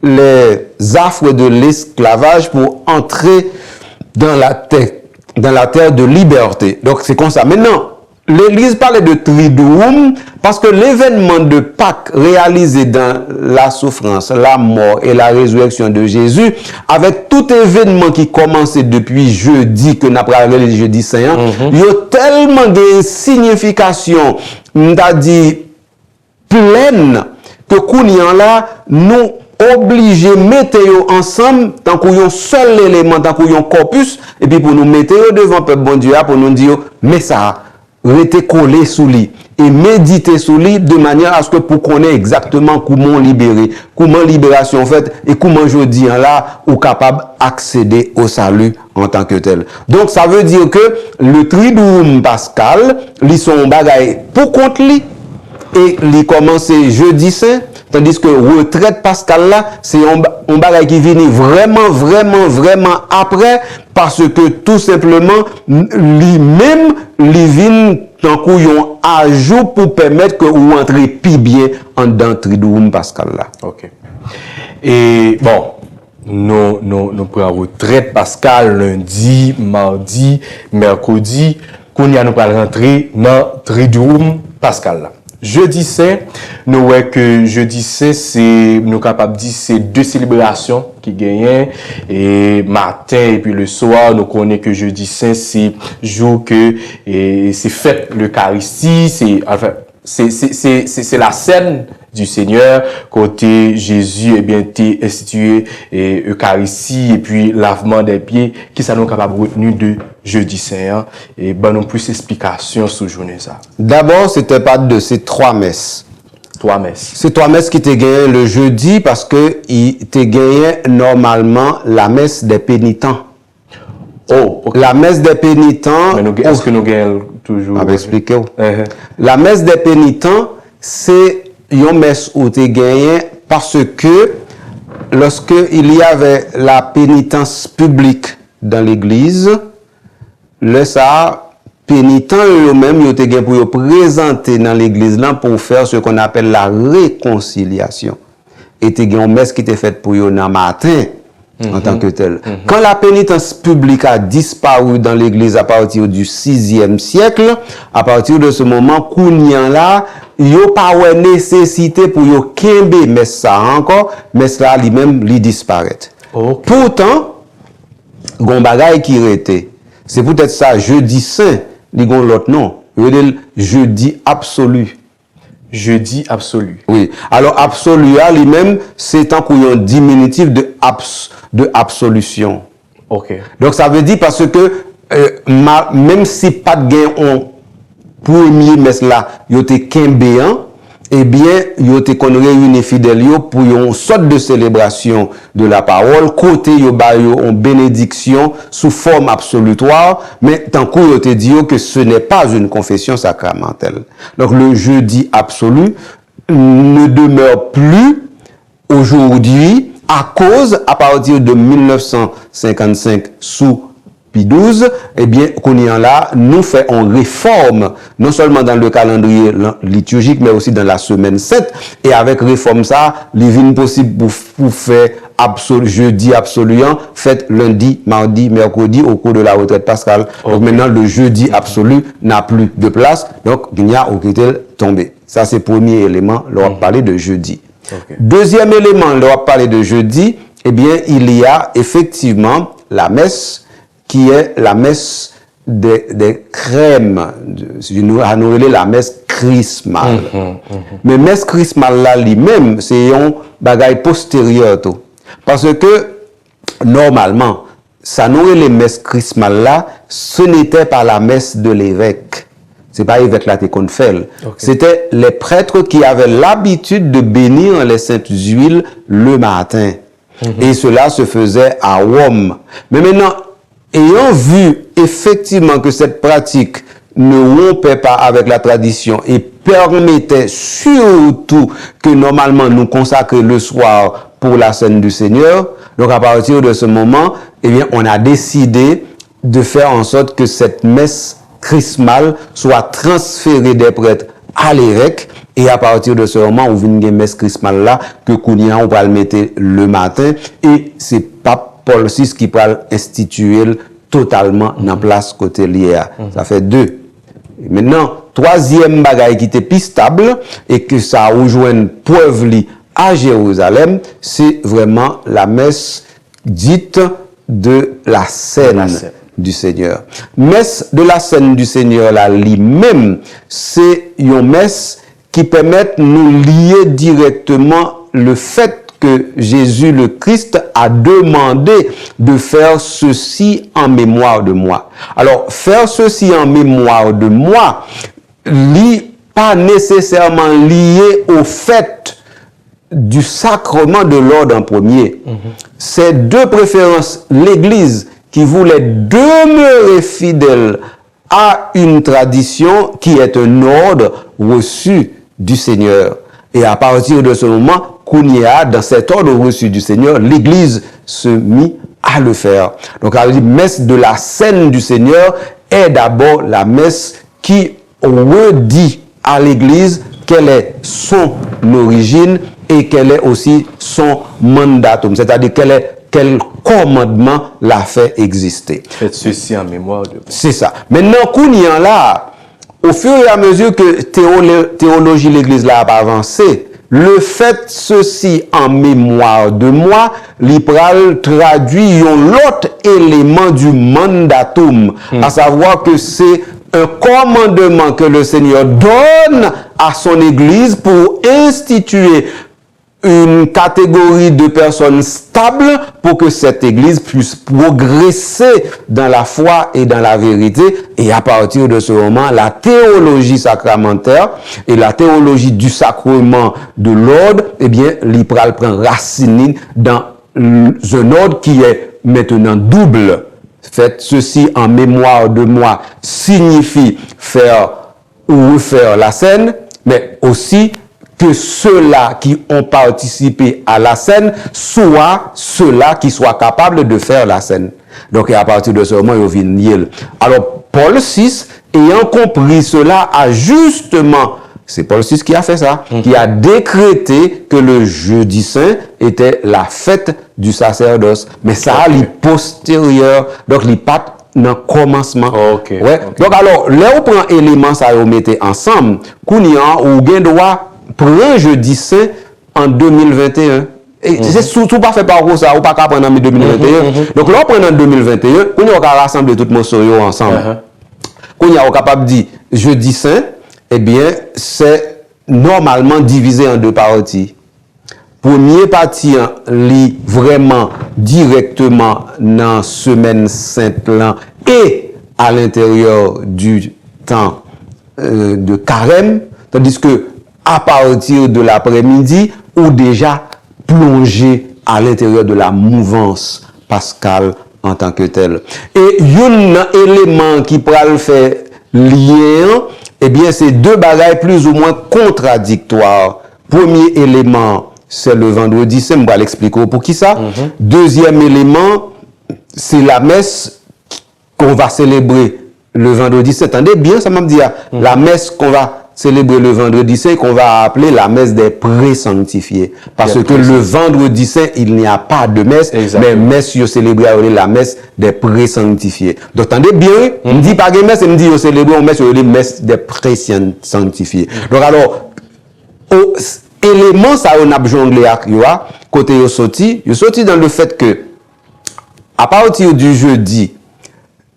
B: les affres de l'esclavage pour entrer dans la terre de liberté. Donc c'est comme ça. Maintenant, l'Église parlait de Triduum parce que l'événement de Pâques réalisé dans la souffrance, la mort et la résurrection de Jésus, avec tout événement qui commençait depuis jeudi, que nous avons parlé le jeudi saint, il y a tellement de significations, c'est-à-dire pleines, que Kounian là, nous obligés de mettre ensemble, tant qu'on y a un seul élément, tant qu'on y a un corpus, et puis pour nous mettre devant le peuple bon Dieu, pour nous dire, mais ça, rester collé sous lui et méditer sous lui de manière à ce que pour qu'on ait exactement comment libérer, comment libération faite et comment je dis là ou capable d'accéder au salut en tant que tel. Donc ça veut dire que le Triduum pascal, ils sont bagaille pour contre lui et il commence jeudi saint. Tandis que retraite pascal là, c'est un bagage qui vient vraiment après, parce que tout simplement, lui-même, lui vient tant qu'on ajout pour permettre que vous entrez plus bien en dans Triduum pascal là.
A: Ok. Et bon, nous prenons retraite pascal lundi, mardi, mercredi, qu'on y a nous pas rentrer dans Triduum pascal là. Jeudi saint, nous voyons que jeudi saint, c'est, nous capables de dire, c'est 2 célébrations qui gagnent, et matin et puis le soir, nous connaissons que jeudi saint, c'est jour que, et c'est fête l'Eucharistie, c'est, enfin, c'est la scène du Seigneur, côté Jésus, eh bien, été institué, et Eucharistie, et puis lavement des pieds, qui ça nous capable de retenir de jeudi saint, et ben, non plus explication sur journée ça.
B: D'abord, c'était pas de ces 3 messes.
A: 3 messes.
B: C'est 3 messes qui étaient gagnées le jeudi parce que il était gagné normalement la messe des pénitents.
A: Oh, okay.
B: La messe des pénitents.
A: Mais est-ce que nous gagnons toujours?
B: On va expliquer. La messe des pénitents, c'est une messe où tu gagné parce que lorsque il y avait la pénitence publique dans l'église, le ça pénitents eux-mêmes, ils ont pour présenter dans l'église là pour faire ce qu'on appelle la réconciliation. Et il y a une messe qui était faite pour eux dans le matin en tant que tel. Quand la pénitence publique a disparu dans l'église à partir du 6e siècle, à partir de ce moment, Kounyan là, il n'y a pas de nécessité pour yo kembe messe ça encore, messe là lui-même lui disparaît.
A: Okay.
B: Pourtant, gon bagay qui rete. C'est peut-être ça, jeudi saint, li gon l'autre nom. Jeudi absolu.
A: Jeudi absolu.
B: Oui. Alors, absolu, lui-même, c'est un couillon diminutif de absolution.
A: Ok.
B: Donc, ça veut dire parce que, même si pas de gain on premier messe là, yo te kembéan, eh bien, yo te kon réuni fidèle yo pour une sorte de célébration de la parole, côté yo ba yo en bénédiction sous forme absolutoire, mais tant que yo te dit que ce n'est pas une confession sacramentelle. Donc le jeudi absolu ne demeure plus aujourd'hui à cause, à partir de 1955 sous Pie XII, eh bien, qu'on y en là, nous faisons une réforme, non seulement dans le calendrier liturgique, mais aussi dans la semaine 7. Et avec réforme ça, il est possible pour faire jeudi absoluant, fait lundi, mardi, mercredi, au cours de la retraite pascale. Okay. Donc maintenant, le jeudi absolu n'a plus de place. Donc, il n'y a aucun tombé. Ça, c'est le premier élément, on va parler de jeudi. Okay. Deuxième élément, on va parler de jeudi, eh bien, il y a effectivement la messe, qui est la messe des crèmes, à nous relais la messe chrismale. Mais messe chrismale là lui-même, c'est un bagage postérieur tout. Parce que, normalement, ça nous relais messe chrismale là, ce n'était pas la messe de l'évêque. C'est pas l'évêque là qu'on fait. Okay. C'était les prêtres qui avaient l'habitude de bénir les saintes huiles le matin. Et cela se faisait à Rome. Mais maintenant, ayant vu effectivement que cette pratique ne rompait pas avec la tradition et permettait surtout que normalement nous consacrer le soir pour la scène du Seigneur, donc à partir de ce moment, eh bien, on a décidé de faire en sorte que cette messe chrismale soit transférée des prêtres à l'évêque. Et à partir de ce moment, on vient une messe chrismale là, que Kounia, on va le mettre le matin, et c'est pas Paul VI qui va instituer totalement dans place côté lié. Ça fait 2. Et maintenant, troisième bagaille qui était pistable et que ça a rejoint une preuve à Jérusalem, c'est vraiment la messe dite de la scène du Seigneur. Messe de la scène du Seigneur là, lui-même, c'est une messe qui permet de nous lier directement le fait que Jésus le Christ a demandé de faire ceci en mémoire de moi. Alors, faire ceci en mémoire de moi, n'est pas nécessairement lié au fait du sacrement de l'ordre en premier. C'est de préférence l'Église qui voulait demeurer fidèle à une tradition qui est un ordre reçu du Seigneur. Et à partir de ce moment, Kounia, dans cet ordre reçu du Seigneur, l'Église se mit à le faire. Donc, la messe de la scène du Seigneur est d'abord la messe qui redit à l'Église quelle est son origine et quel est aussi son mandatum, c'est-à-dire quel commandement l'a fait exister.
A: Faites ceci en mémoire de vous.
B: C'est ça. Maintenant, Kounia là, au fur et à mesure que théologie de l'Église là a avancé, le fait ceci en mémoire de moi, l'Ipral traduit l'autre élément du mandatum, à savoir que c'est un commandement que le Seigneur donne à son Église pour instituer une catégorie de personnes stables pour que cette Église puisse progresser dans la foi et dans la vérité. Et à partir de ce moment, la théologie sacramentaire et la théologie du sacrement de l'ordre, eh bien, l'Ipral prend racine dans un ordre qui est maintenant double. Faites ceci en mémoire de moi signifie faire ou refaire la scène, mais aussi que ceux-là qui ont participé à la scène soient ceux-là qui soient capables de faire la scène. Donc, à partir de ce moment, ils viennent nier. Alors, Paul VI, ayant compris cela, a justement, c'est Paul VI qui a fait ça, qui a décrété que le jeudi saint était la fête du sacerdoce. Mais ça a les postérieurs, donc les pattes dans le commencement. Ouais. Donc, alors, là, on prend éléments, ça, on mettait ensemble, qu'on y a, ou gain droit, prend jeudi saint en 2021. Et c'est surtout pas fait par ça, ou pas qu'à prendre en 2021. Donc là, on prend en 2021, on y a rassemblé tout le monde ensemble. Qu'on y a capable de dire jeudi saint, eh bien, c'est normalement divisé en deux parties. Premier partie, lit vraiment directement dans semaine sainte là et à l'intérieur du temps de carême, tandis que à partir de l'après-midi, ou déjà plongé à l'intérieur de la mouvance pascale en tant que telle. Et un élément qui pourra le faire lien, eh bien, c'est deux bagailles plus ou moins contradictoires. Premier élément, c'est le vendredi saint, on va l'expliquer pour qui ça. Deuxième élément, c'est la messe qu'on va célébrer le vendredi saint. Attendez bien, ça m'a dit, la messe qu'on va célébrer le vendredi saint, qu'on va appeler la messe des pré-sanctifiés. Parce que le vendredi saint, il n'y a pas de messe, mais messe, yo célébrer la messe des pré-sanctifiés. Donc, attendez bien, on me dit pas de messe, on me dit yo célébrer une messe des pré-sanctifiés. Donc, alors, élément, ça, on a jonglé à côté yo sorti dans le fait que, à partir du jeudi,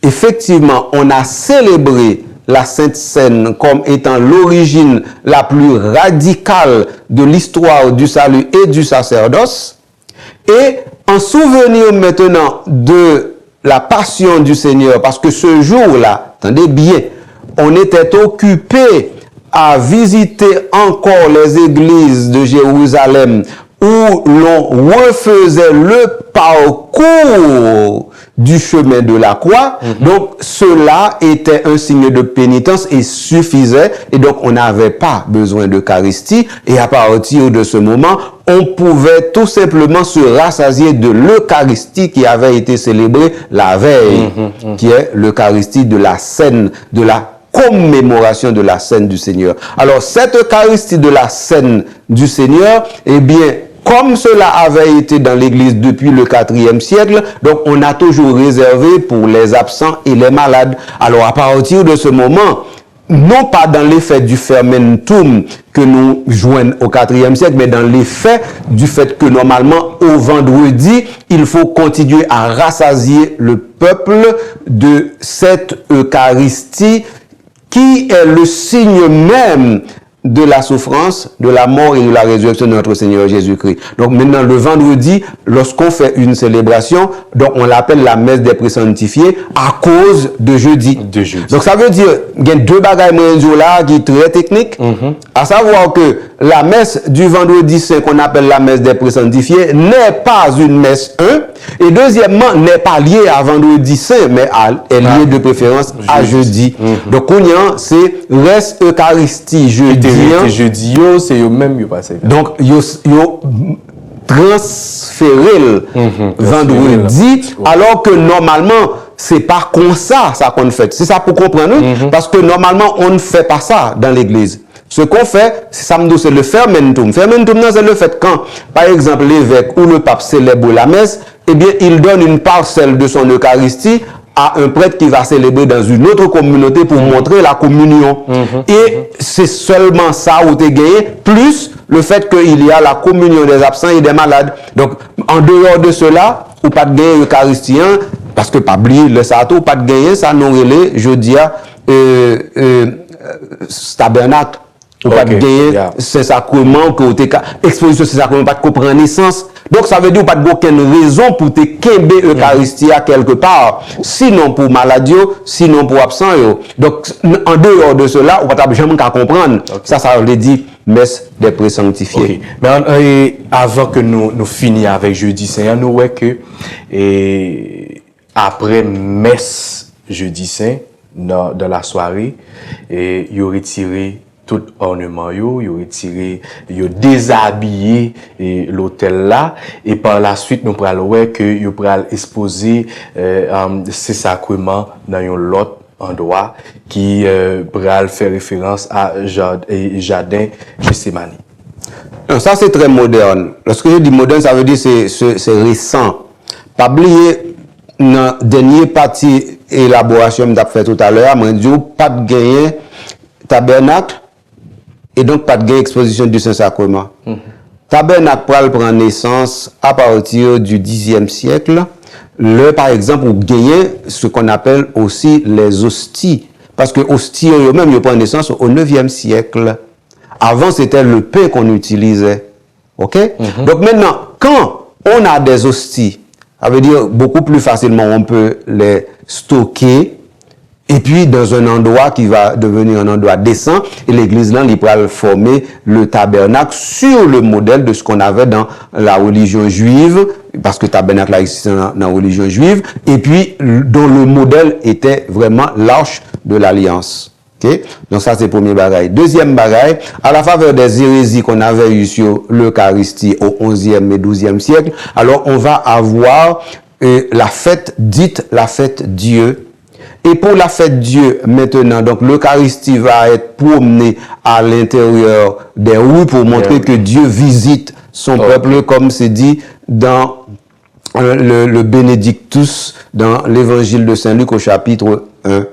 B: effectivement, on a célébré la Sainte Seine comme étant l'origine la plus radicale de l'histoire du salut et du sacerdoce. Et en souvenir maintenant de la passion du Seigneur, parce que ce jour-là, attendez bien, on était occupé à visiter encore les églises de Jérusalem où l'on refaisait le parcours du chemin de la croix. Donc, cela était un signe de pénitence et suffisait. Et donc, on n'avait pas besoin d'Eucharistie. Et à partir de ce moment, on pouvait tout simplement se rassasier de l'Eucharistie qui avait été célébrée la veille, qui est l'Eucharistie de la scène, de la commémoration de la scène du Seigneur. Alors, cette Eucharistie de la scène du Seigneur, eh bien, comme cela avait été dans l'Église depuis le IVe siècle, donc on a toujours réservé pour les absents et les malades. Alors, à partir de ce moment, non pas dans l'effet du fermentum que nous joignons au IVe siècle, mais dans l'effet du fait que normalement, au vendredi, il faut continuer à rassasier le peuple de cette Eucharistie qui est le signe même de la souffrance, de la mort et de la résurrection de notre Seigneur Jésus-Christ. Donc maintenant, le vendredi, lorsqu'on fait une célébration, donc on l'appelle la messe des pré-sanctifiés à cause de jeudi. Donc ça veut dire, il y a deux bagailles là qui sont très techniques, à savoir que la messe du vendredi saint qu'on appelle la messe des pré-sanctifiés n'est pas une messe 1, et deuxièmement, n'est pas liée à vendredi saint, mais est liée de préférence à jeudi. Donc on y a, c'est reste Eucharistie jeudi.
A: Jeudi, c'est eux-mêmes qui passent.
B: Donc, yo transféré vendredi, alors que normalement, c'est pas comme ça qu'on fait. C'est ça pour comprendre, parce que normalement, on ne fait pas ça dans l'église. Ce qu'on fait, c'est le fermentum. Fermentum, c'est le fait quand, par exemple, l'évêque ou le pape célèbre la messe, eh bien, il donne une parcelle de son Eucharistie à un prêtre qui va célébrer dans une autre communauté pour montrer la communion. Et c'est seulement ça où tu es gagné, plus le fait qu'il y a la communion des absents et des malades. Donc, en dehors de cela, ou pas de gagner eucharistien, parce que pas oublier le sato, pas de gagner, ça nous relève, je dis, tabernacle. Ou pas de gagner, c'est sacrement que tu exposition, c'est sacrement pas de comprendre naissance. Donc, ça veut dire pas de aucune raison pour te kembe Eucharistia quelque part. Sinon pour maladie, sinon pour absent. Donc, en dehors de cela, on va jamais qu'à comprendre. Ça veut dire messe des pré-sanctifiés.
A: Mais avant que nous finissions avec jeudi saint, nous voyons que après messe jeudi saint, dans la soirée, il y aurait tiré tout ornement yo retiré, yo déshabillé l'hôtel là et par la suite nous pral ouais que yo pral exposer ces sacrements dans un lot endroit qui pral faire référence à jardin Gethsémani.
B: Ça c'est très moderne. Lorsque je dis moderne, ça veut dire c'est récent. Pas oublier dans dernière partie élaboration que j'ai fait tout à l'heure, moi dit pas de gagner tabernacle et donc pas de gagner exposition du Saint-Sacrement. Tabernacle prend naissance à partir du Xe siècle. Par exemple, on gagne ce qu'on appelle aussi les hosties. Parce que hosties eux-mêmes, ils prennent naissance au 9e siècle. Avant, c'était le pain qu'on utilisait. OK? Donc maintenant, quand on a des hosties, ça veut dire beaucoup plus facilement, on peut les stocker et puis dans un endroit qui va devenir un endroit décent, et l'église là, il pourra former le tabernacle sur le modèle de ce qu'on avait dans la religion juive, parce que le tabernacle là existe dans la religion juive, et puis dont le modèle était vraiment l'arche de l'alliance. Okay? Donc ça c'est le premier bagaille. Deuxième bagaille, à la faveur des hérésies qu'on avait eues sur l'Eucharistie au 11e et 12e siècle, alors on va avoir la fête dite la fête Dieu. Et pour la fête Dieu, maintenant, donc l'Eucharistie va être promenée à l'intérieur des rues pour montrer que Dieu visite son peuple, comme c'est dit dans le Bénédictus, dans l'évangile de Saint-Luc au chapitre 1.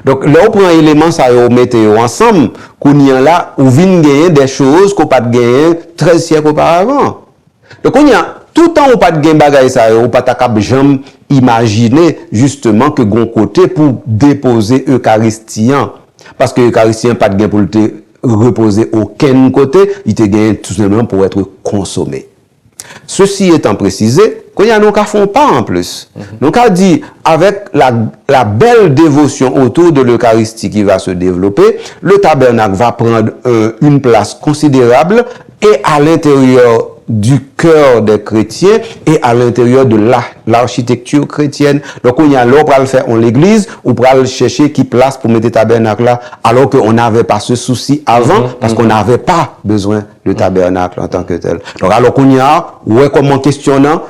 B: Donc, là, on prend un élément, ça, on mette ensemble, qu'on y a là, où vient gagner des choses qu'on n'a pas gagné 13 siècles auparavant. Donc, on y a, tout le temps, on n'a pas de gain bagay ça, on n'a pas de jamais imaginer, justement, que gon côté pour déposer Eucharistien. Parce que Eucharistien, pas de gain pour le reposer aucun côté, il te gagne tout simplement pour être consommé. Ceci étant précisé, qu'on y a nos cas font pas en plus. Donc a dit avec la belle dévotion autour de l'Eucharistie qui va se développer, le tabernacle va prendre une place considérable et à l'intérieur du cœur des chrétiens et à l'intérieur de l'architecture chrétienne. Donc on y a l'on le faire en l'église ou pour aller chercher qui place pour mettre le tabernacle là alors qu'on n'avait pas ce souci avant parce qu'on n'avait pas besoin de tabernacle en tant que tel. Donc alors qu'on y a ouais comment questionnant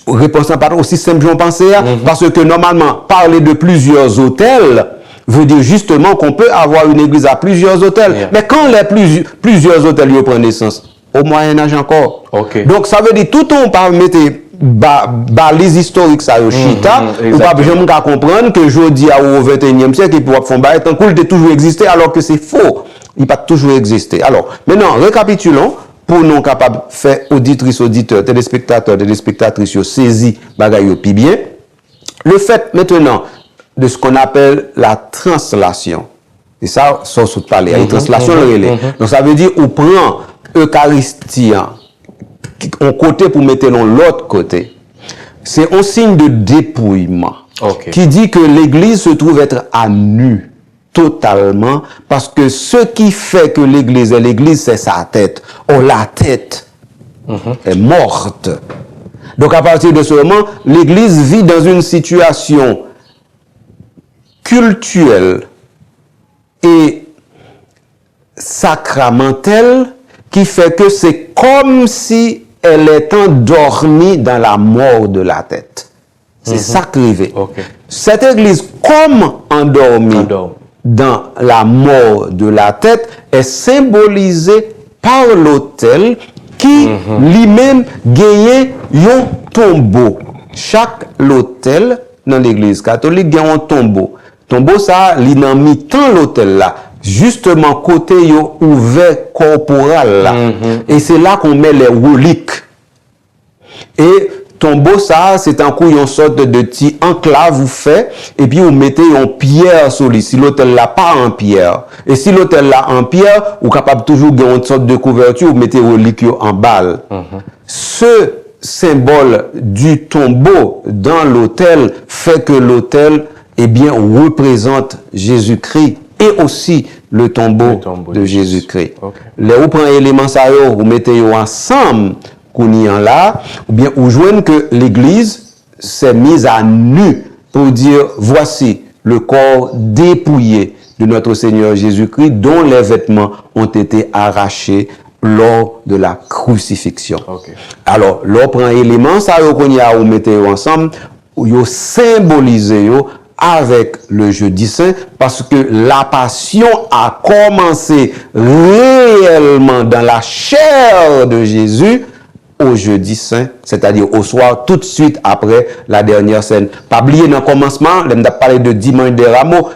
B: réponse pas aussi simple j'en pensais parce que normalement parler de plusieurs autels veut dire justement qu'on peut avoir une église à plusieurs autels. Mais quand les plusieurs autels y prennent naissance au Moyen-Âge encore. Donc, ça veut dire, tout on parle, mettez, les historiques, ça, chita, ou pas, j'aime qu'à comprendre que jeudi, au 21e siècle, il pourra faire un tant qu'il a toujours existé, alors que c'est faux. Il n'a pas toujours existé. Alors, maintenant, récapitulons, pour nous capables de faire auditrices, auditeurs, téléspectateurs, téléspectatrices, saisir, bagaille, puis bien. Le fait, maintenant, de ce qu'on appelle la translation. Et ça, sans sous parler, la translation, donc, ça veut dire, on prend Eucharistien, on côté pour mettre l'autre côté, c'est un signe de dépouillement qui dit que l'église se trouve être à nu totalement parce que ce qui fait que l'église est l'église, c'est sa tête. Or, la tête est morte. Donc, à partir de ce moment, l'église vit dans une situation cultuelle et sacramentelle qui fait que c'est comme si elle est endormie dans la mort de la tête. C'est ça qui arrive. Cette église, comme endormie dans la mort de la tête, est symbolisée par l'autel qui lui-même gagne un tombeau. Chaque autel dans l'église catholique gagne un tombeau. Tombeau, ça, il n'a mis tant l'autel là. Justement, côté yo ouvert corporel là. Et c'est là qu'on met les reliques. Et tombeau, ça, c'est un coup, une sorte de petit enclave vous fait, et puis vous mettez une pierre sur lui. Si l'hôtel là pas en pierre. Et si l'hôtel là en pierre, vous capable toujours de une sorte de couverture, vous mettez reliques en balle. Ce symbole du tombeau dans l'autel fait que l'autel, eh bien, représente Jésus-Christ. Et aussi le tombeau de Jésus-Christ. Les ou prend éléments ça vous mettez ensemble qu'on y en là, ou bien vous joignez que l'église s'est mise à nu pour dire voici le corps dépouillé de notre Seigneur Jésus-Christ, dont les vêtements ont été arrachés lors de la crucifixion.
A: Okay.
B: Alors, l'on prend élément, ça qu'on y a ou mettez ensemble, ou yo symbolisé yo avec le jeudi saint, parce que la passion a commencé réellement dans la chair de Jésus au jeudi saint, c'est-à-dire au soir, tout de suite après la dernière scène. Pas oublier dans le commencement, on a parlé de dimanche des rameaux,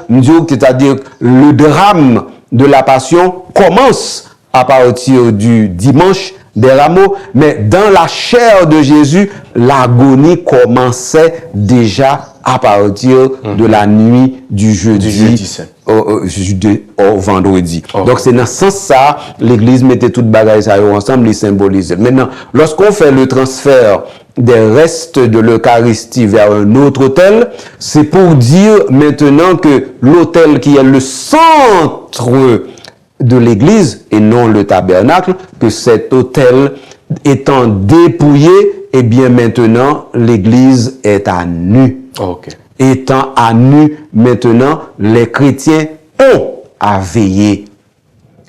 B: c'est-à-dire le drame de la passion commence à partir du dimanche des rameaux, mais dans la chair de Jésus, l'agonie commençait déjà à partir de la nuit du jeudi
A: saint.
B: Au vendredi.
A: Okay.
B: Donc c'est dans ce sens-là, l'Église mettait toute bagaille ça ensemble, les symbolisait. Maintenant, lorsqu'on fait le transfert des restes de l'Eucharistie vers un autre autel, c'est pour dire maintenant que l'autel qui est le centre de l'église et non le tabernacle, que cet autel étant dépouillé, eh bien maintenant l'église est à nu.
A: Okay.
B: Étant à nu, maintenant les chrétiens ont à veiller.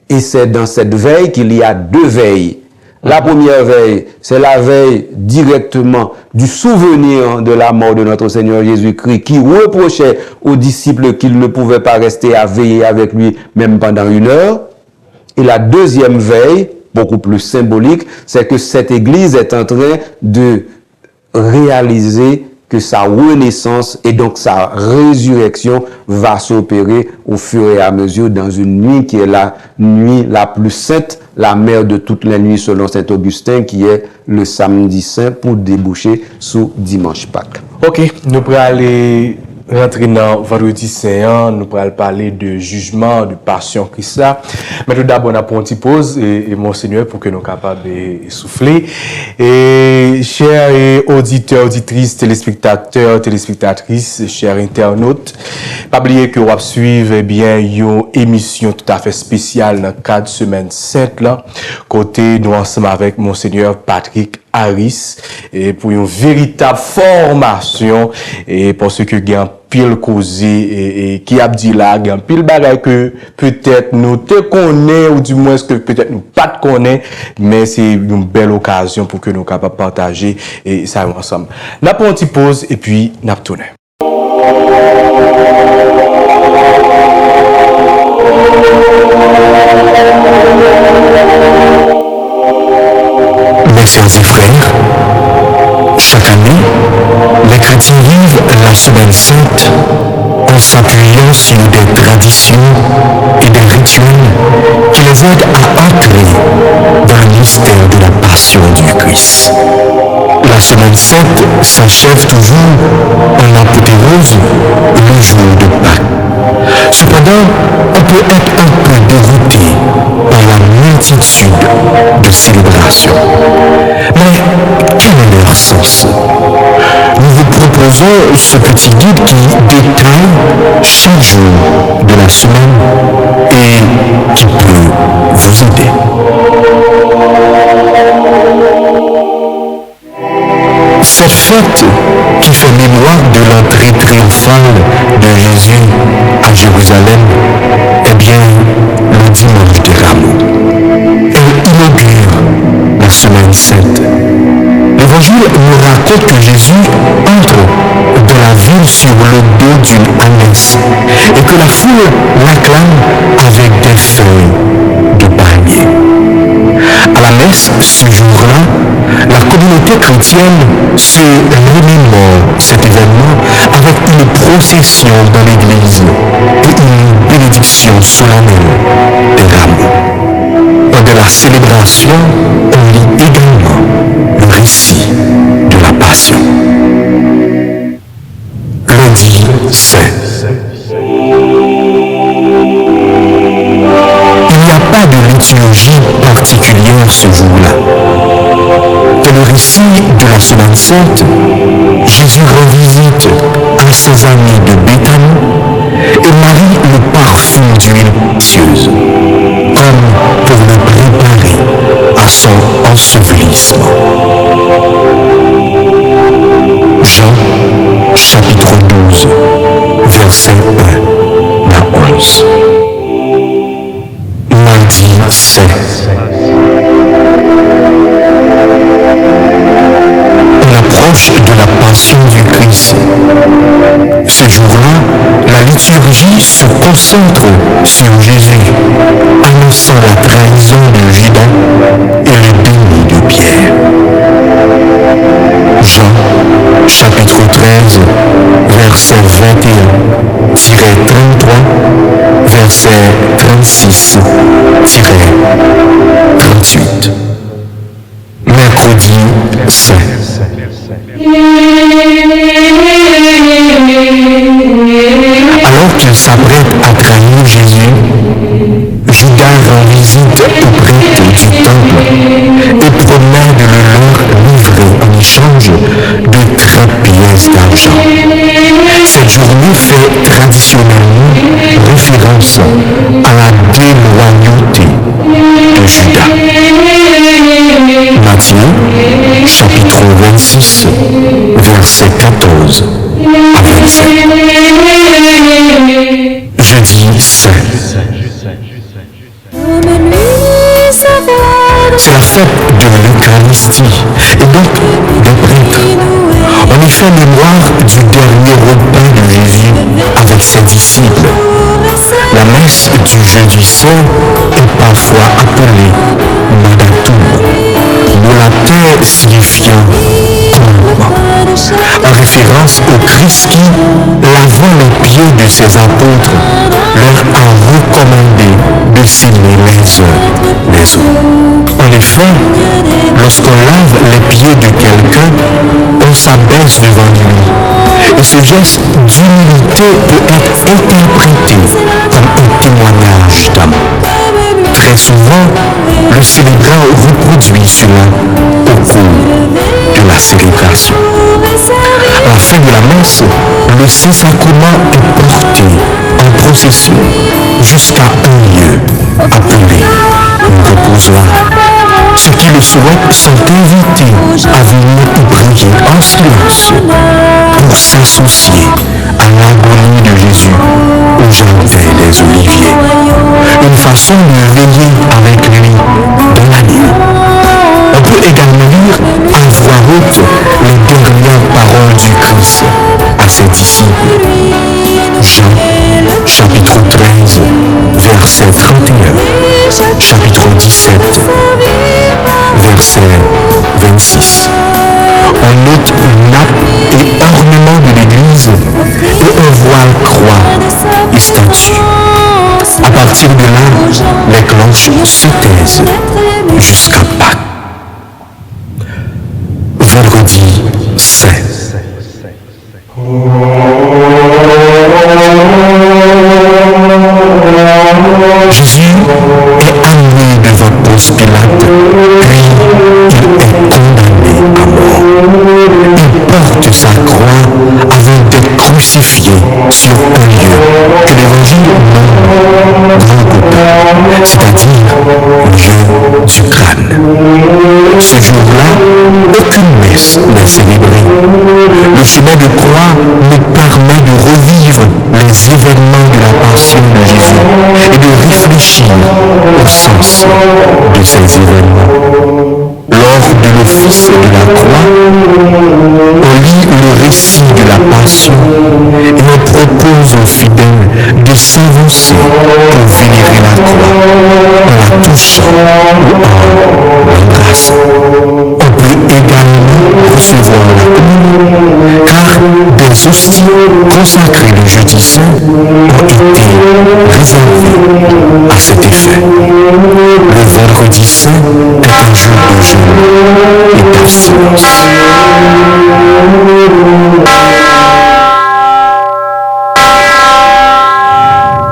B: Et c'est dans cette veille qu'il y a deux veilles. La première veille, c'est la veille directement du souvenir de la mort de notre Seigneur Jésus-Christ, qui reprochait aux disciples qu'ils ne pouvaient pas rester à veiller avec lui même pendant 1 heure. Et la deuxième veille, beaucoup plus symbolique, c'est que cette église est en train de réaliser que sa renaissance et donc sa résurrection va s'opérer au fur et à mesure dans une nuit qui est la nuit la plus sainte, la mère de toutes les nuits selon saint Augustin, qui est le samedi saint pour déboucher sous dimanche Pâques.
A: Ok, nous pourrons aller rentrer dans vendredi saint, nous pourrons parler de jugement, de passion Christ là. Mais tout d'abord, on a une petite pause et Monseigneur pour que nous soyons capables de souffler. Et chers auditeurs, auditrices, téléspectateurs, téléspectatrices, chers internautes, pas oublier que vous allez suivre bien une émission tout à fait spéciale dans le cadre de Semaine Sainte là, côté nous ensemble avec Monseigneur Patrick Harris et pour une véritable formation et pour ce que gagne pile causé et qui a dit là gagne pile bagay que peut-être nous te connaît ou du moins que peut-être nous pas te connaît, mais c'est une belle occasion pour que nous capables partager et ça ensemble. N'a pas une petite pause et puis n'a tourner.
C: Mes sœurs et frères, chaque année, les chrétiens vivent la Semaine Sainte en s'appuyant sur des traditions et des rituels qui les aident à entrer dans le mystère de la passion du Christ. La Semaine Sainte s'achève toujours en apothéose le jour de Pâques. Cependant, on peut être un peu dérouté par la multitude de célébrations. Mais quel est leur sens? Nous vous proposons ce petit guide qui détaille chaque jour de la semaine et qui peut vous aider. Cette fête qui fait mémoire de l'entrée triomphale de Jésus à Jérusalem est bien le dimanche des rameaux. Elle inaugure la Semaine Sainte. L'Évangile nous raconte que Jésus entre dans la ville sur le dos d'une ânesse et que la foule l'acclame avec des feuilles de palmier. À la messe, ce jour-là, la communauté chrétienne se remémore cet événement avec une procession dans l'église et une bénédiction solennelle des rameaux. Lors de la célébration, on lit également le récit de la Passion. Lundi saint. Il n'y a pas de liturgie particulière ce jour-là. Dans le récit de la Semaine Sainte, Jésus rend visite à ses amis de Béthanie et marie le parfum d'huile précieuse, comme pour le préparer à son ensevelissement. Jean, chapitre 12, versets 1 à 11. saint. On approche de la passion du Christ. Ce jour-là, la liturgie se concentre sur Jésus, annonçant la trahison de Judas et le déni de Pierre. Jean, chapitre 13, verset 21-33, verset 36-38. Mercredi saint. Alors qu'il s'apprête à trahir Jésus, Judas rend visite aux prêtres du temple et promet de le leur livrer en échange de 30 pièces d'argent. Cette journée fait traditionnellement référence à la déloyauté de Judas. Matthieu, chapitre 26, verset 14 à 27. Jeudi saint. C'est la fête de l'Eucharistie et donc des prêtres. On y fait mémoire du dernier repas de Jésus avec ses disciples. La messe du jeudi saint est parfois appelée Laudatur, le latin signifiant courbe, en référence au Christ qui, lavant les pieds de ses apôtres, leur a recommandé de s'aimer les uns les autres. En effet, lorsqu'on lave les pieds de quelqu'un, on s'abaisse devant lui. Et ce geste d'humilité peut être interprété comme un témoignage d'amour. Très souvent, le célébrant reproduit cela au cours de la célébration. À la fin de la messe, le Saint-Sacrement est porté en procession jusqu'à un lieu appelé le reposoir. Ceux qui le souhaitent sont invités à venir y prier en silence pour s'associer à l'agonie de Jésus au jardin des Oliviers. Une façon de veiller avec lui dans la nuit. On peut également lire à voix haute les dernières paroles du Christ à ses disciples. Jean, chapitre 13, verset 31, chapitre 17, verset 26. On note nappe et ornement de l'église et un voile croix et statue. À partir de là, les cloches se taisent jusqu'à Pâques. Vendredi saint. Jésus est amené devant Ponce Pilate, puis il est condamné à mort. Il porte sa croix avant d'être crucifié sur un lieu que l'évangile nomme Golgotha, c'est-à-dire lieu du crâne. Ce jour-là, aucune messe n'est célébrée. Le chemin de croix nous permet de revivre les événements de la passion de Jésus et de réfléchir au sens de ces événements. Lors de l'office de la croix, on lit le récit de la passion et on propose aux fidèles de s'avancer pour vénérer la croix en la touchant ou en l'embrassant. On peut également recevoir la communion car des hosties consacrées le jeudi saint ont été réservées à cet effet. Le vendredi saint est un jour de jeûne et d'abstinence.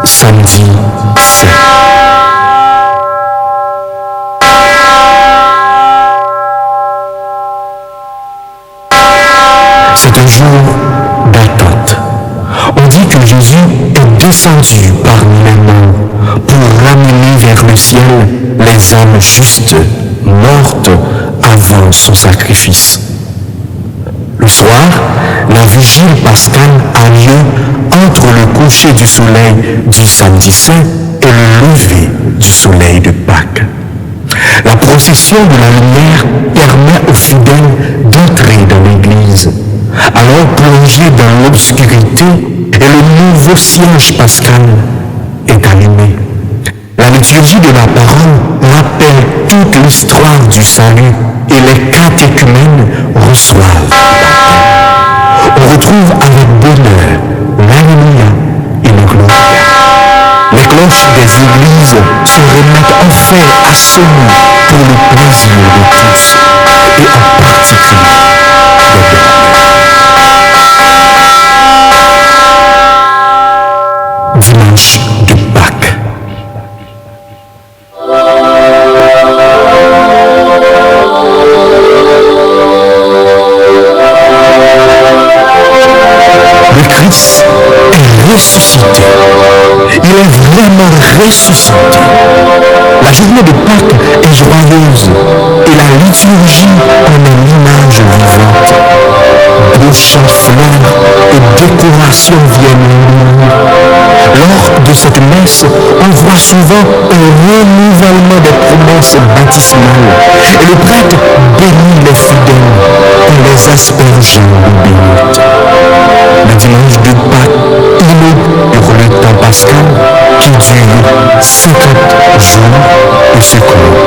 C: Samedi saint. C'est un jour d'attente. On dit que Jésus est descendu parmi les morts pour ramener vers le ciel les âmes justes, mortes avant son sacrifice. Le soir, la vigile pascale a lieu entre le coucher du soleil du samedi saint et le lever du soleil de Pâques. La procession de la lumière permet aux fidèles d'entrer dans l'église. Alors plongés dans l'obscurité, et le nouveau siège pascal est allumé. La liturgie de la parole rappelle toute l'histoire du salut et les catéchumènes reçoivent. On retrouve avec bonheur l'Alléluia et le Gloria. Les cloches des églises se remettent enfin à sonner pour le plaisir de tous et en particulier des bébés. Dimanche de Pâques. Le Christ est ressuscité. Il est vraiment ressuscité. La journée de Pâques est joyeuse et la liturgie en est l'image vivante. Brochants, fleurs et décorations viennent nous. Lors de cette messe, on voit souvent un renouvellement des promesses baptismales et le prêtre bénit les fidèles en les aspergeant d'eau bénite. Le dimanche de Pâques inaugure le temps pascal qui dure 50 jours et se clôt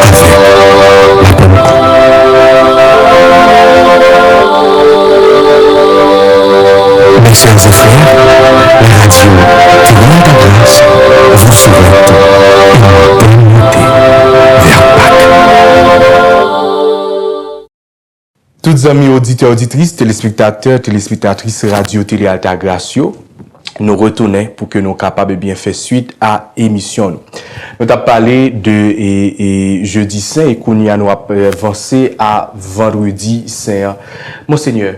C: avec la Pentecôte. Mes sœurs et frères, la radio Témoin de grâce vous souhaite une bonne montée vers Pâques.
A: Toutes amis auditeurs, auditrices, téléspectateurs, téléspectatrices Radio Télé Altagracia, nous retournons pour que nous soyons capables de bien faire suite à l'émission. Nous avons parlé de jeudi saint et qu'on y a nous avancé à vendredi saint. Monseigneur,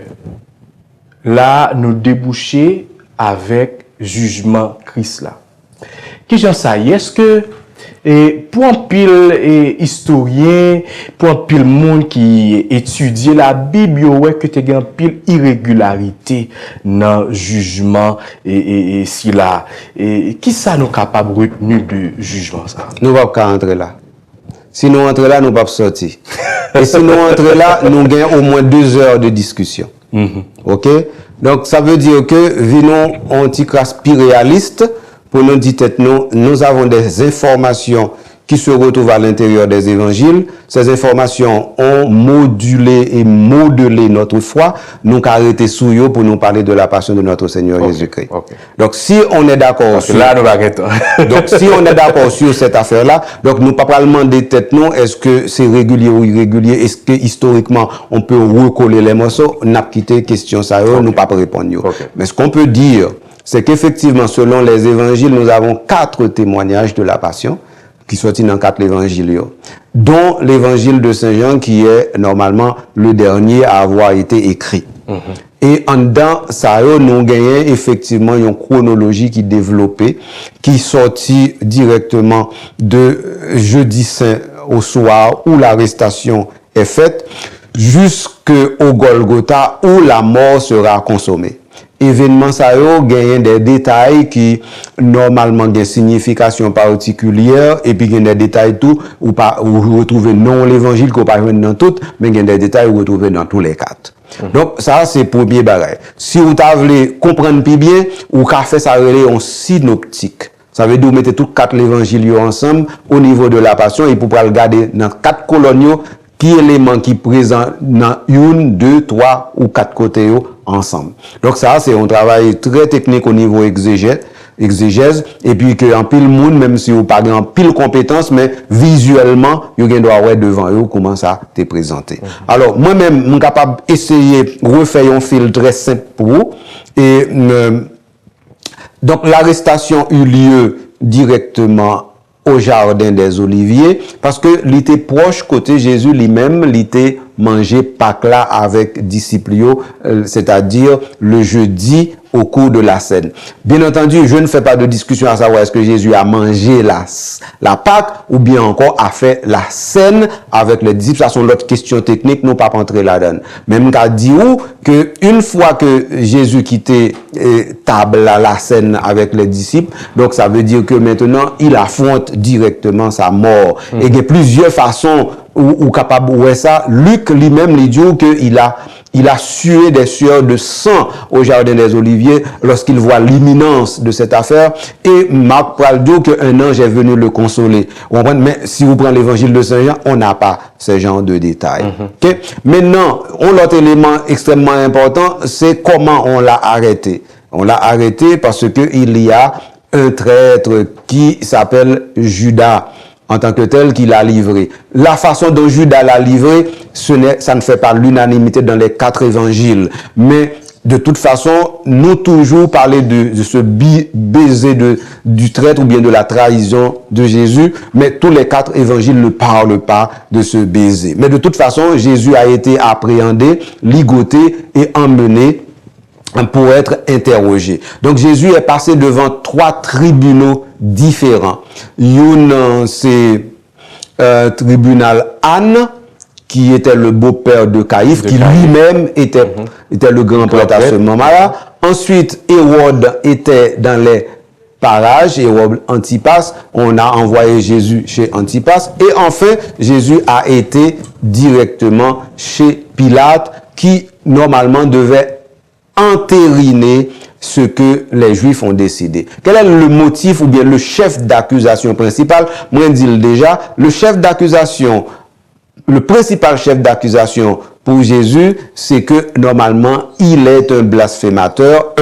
A: là, nous débouchons avec jugement Christ là. Qui j'en sais, est-ce que pour un pile historien, pour un pile monde qui étudie la Bible, ouais que tu as un pile irrégularité dans le jugement et si là, qui ça nous capable de retenir de jugement ça?
B: Nous ne pouvons pas entrer là. Si nous entrons là, nous ne pouvons pas sortir. Et si nous entrons là, nous gagnons au moins 2 heures de discussion. OK? Donc, ça veut dire que, venons anti-réaliste, pour nous dire, nous avons des informations qui se retrouvent à l'intérieur des évangiles. Ces informations ont modulé et modelé notre foi. Nous arrêté sous eux pour nous parler de la passion de notre Seigneur Jésus-Christ. Donc, si on est d'accord sur...
A: Là, nous
B: donc, si on est d'accord sur cette affaire-là, donc nous ne pouvons pas demander tête non, est-ce que c'est régulier ou irrégulier, est-ce que historiquement on peut recoller les morceaux, n'a quitté question ça, nous ne pouvons pas répondre. Mais ce qu'on peut dire, c'est qu'effectivement, selon les évangiles, nous avons 4 témoignages de la passion qui sortent dans 4 évangiles, dont l'évangile de Saint Jean qui est normalement le dernier à avoir été écrit. Et en dedans, ça nous gagnons effectivement une chronologie qui est développée, qui sortit directement de jeudi saint au soir où l'arrestation est faite, jusqu'au Golgotha où la mort sera consommée. Événement ça gagne des détails qui normalement ont une signification particulière et puis il y a des détails tout ou pas vous retrouvez non l'évangile qu'on pas dans tout mais il y a des détails vous retrouvez dans tous les 4. Donc ça c'est premier bagage. Si vous voulez comprendre plus bien ou qu'a fait ça relais en synoptique. Ça veut dire vous mettez tous 4 évangiles ensemble au niveau de la passion et pour regarder dans 4 colonnes qui éléments qui présent dans 1, 2, 3 ou 4 côtés ensemble. Donc ça, c'est un travail très technique au niveau exégèse, et puis que en pile monde, même si vous pas en pile compétence, mais visuellement, vous doit avoir devant eux comment ça te présenter. Alors, moi-même, je suis capable d'essayer de refaire un fil très simple pour vous, et donc l'arrestation eut lieu directement au jardin des Oliviers, parce que il était proche côté Jésus lui-même, il était mangé Pâques là avec disciples, c'est-à-dire le jeudi au cours de la scène. Bien entendu, je ne fais pas de discussion à savoir est-ce que Jésus a mangé la Pâque ou bien encore a fait la scène avec les disciples. Ça sont l'autre question technique, nous pas rentrer là-dedans. Même qu'à dire que une fois que Jésus quittait table la scène avec les disciples, donc ça veut dire que maintenant il affronte directement sa mort. Et il y a plusieurs façons ou capable ouais ça. Luc lui-même lui dit qu'il a sué des sueurs de sang au jardin des Oliviers lorsqu'il voit l'imminence de cette affaire. Et Marc parle dit qu'un ange est venu le consoler. Mais si vous prenez l'évangile de Saint Jean, on n'a pas ce genre de détails. Okay? Maintenant, l'autre élément extrêmement important, c'est comment on l'a arrêté. On l'a arrêté parce que il y a un traître qui s'appelle Judas, en tant que tel qu'il a livré. La façon dont Judas l'a livré, ça ne fait pas l'unanimité dans les 4 évangiles. Mais de toute façon, nous toujours parler de ce baiser du traître ou bien de la trahison de Jésus, mais tous les 4 évangiles ne parlent pas de ce baiser. Mais de toute façon, Jésus a été appréhendé, ligoté et emmené pour être interrogé. Donc Jésus est passé devant 3 tribunaux différents. Une, c'est tribunal Anne, qui était le beau-père de Caïphe, qui lui-même était le grand prêtre à ce moment-là. Ensuite, Hérode était dans les parages, Hérode Antipas, on a envoyé Jésus chez Antipas. Et enfin, Jésus a été directement chez Pilate, qui normalement devait entériner ce que les Juifs ont décidé. Quel est le motif ou bien le chef d'accusation principal? Moi, je dis déjà, le chef d'accusation, le principal chef d'accusation pour Jésus, c'est que normalement, il est un blasphémateur,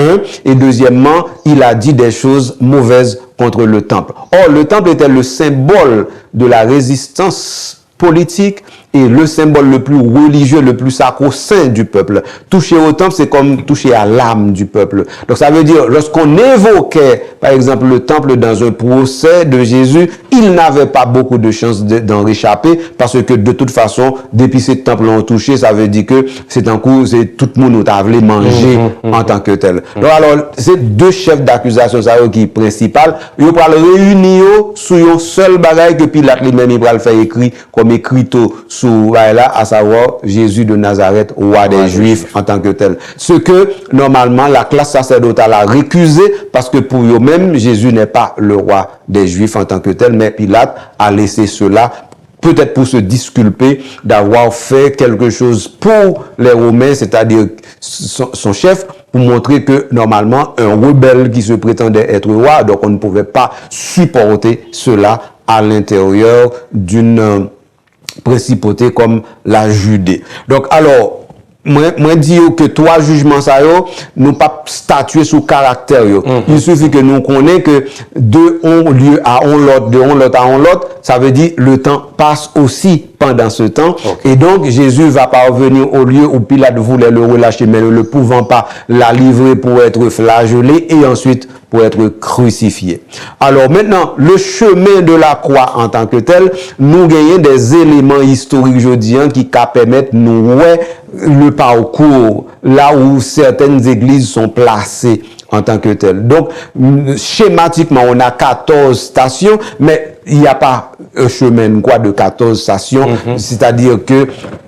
B: et deuxièmement, il a dit des choses mauvaises contre le temple. Or, le temple était le symbole de la résistance politique et le symbole le plus religieux, le plus sacro-saint du peuple. Toucher au temple, c'est comme toucher à l'âme du peuple. Donc ça veut dire, lorsqu'on évoquait, par exemple, le temple dans un procès de Jésus, il n'avait pas beaucoup de chances d'en réchapper, parce que de toute façon, depuis ce temple l'ont touché, ça veut dire que c'est un coup, c'est tout le monde a voulu manger en tant que tel. Donc alors, c'est 2 chefs d'accusation, ça qui est principal. Ils vont le réunir sur un seul bagage que Pilate lui-même, il va le faire écrit comme écriteau là, à savoir Jésus de Nazareth, roi des Juifs en tant que tel. Ce que, normalement, la classe sacerdotale a récusé, parce que pour eux-mêmes, Jésus n'est pas le roi des Juifs en tant que tel, mais Pilate a laissé cela, peut-être pour se disculper d'avoir fait quelque chose pour les Romains, c'est-à-dire son chef, pour montrer que, normalement, un rebelle qui se prétendait être roi, donc on ne pouvait pas supporter cela à l'intérieur d'une principauté comme la Judée. Donc, alors, moi dis que 3 jugements ça yo, nous pas statuer sur caractère yo. Il suffit que nous connaissons que de on lieu à on l'autre, de on l'autre à on l'autre, ça veut dire le temps passe aussi pendant ce temps. Et donc, Jésus va parvenir au lieu où Pilate voulait le relâcher, mais ne le pouvant pas, la livrer pour être flagellé et ensuite pour être crucifié. Alors maintenant, le chemin de la croix en tant que tel, nous gagnons des éléments historiques aujourd'hui qui permettent nous le parcours là où certaines églises sont placées en tant que telles. Donc, schématiquement, on a 14 stations, mais il n'y a pas un chemin de 14 stations, c'est-à-dire que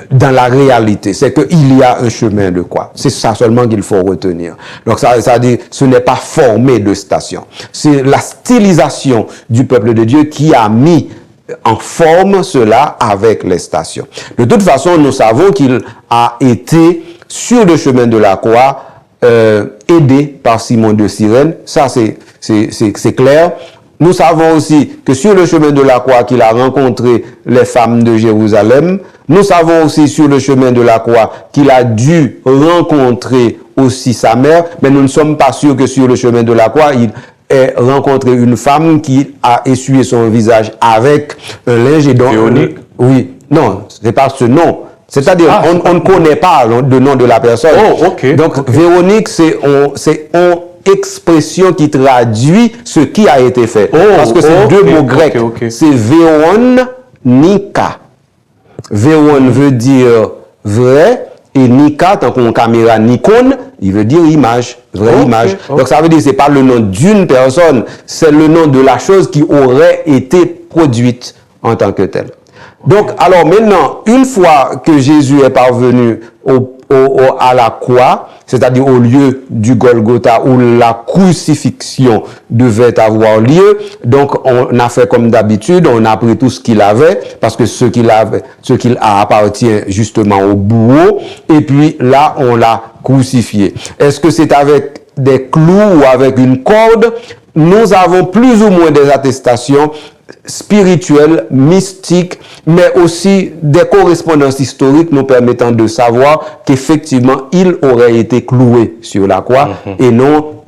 B: dans la réalité, c'est qu'il y a un chemin de croix. C'est ça seulement qu'il faut retenir. Donc, ça veut dire ce n'est pas formé de stations. C'est la stylisation du peuple de Dieu qui a mis en forme cela avec les stations. De toute façon, nous savons qu'il a été sur le chemin de la croix aidé par Simon de Cyrène. Ça, c'est clair. Nous savons aussi que sur le chemin de la croix qu'il a rencontré les femmes de Jérusalem. Nous savons aussi sur le chemin de la croix qu'il a dû rencontrer aussi sa mère, mais nous ne sommes pas sûrs que sur le chemin de la croix, il ait rencontré une femme qui a essuyé son visage avec un linge et donc...
A: Véronique?
B: Oui. Non, c'est pas ce nom. C'est-à-dire, on ne connaît pas le nom de la personne.
A: Oh, ok.
B: Donc, Véronique, c'est une expression qui traduit ce qui a été fait. Parce que c'est 2 mots grecs. C'est Véronika. Véron veut dire vrai Et Nika, tant qu'on caméra Nikon, il veut dire image, vraie image. Donc ça veut dire c'est pas le nom d'une personne, c'est le nom de la chose qui aurait été produite en tant que telle. Donc, alors maintenant, une fois que Jésus est parvenu à la croix, c'est-à-dire au lieu du Golgotha où la crucifixion devait avoir lieu, donc on a fait comme d'habitude, on a pris tout ce qu'il avait, parce que ce qu'il a appartient justement au bourreau, et puis là, on l'a crucifié. Est-ce que c'est avec des clous ou avec une corde? Nous avons plus ou moins des attestations spirituelles, mystiques, mais aussi des correspondances historiques nous permettant de savoir qu'effectivement, il aurait été cloué sur la croix et non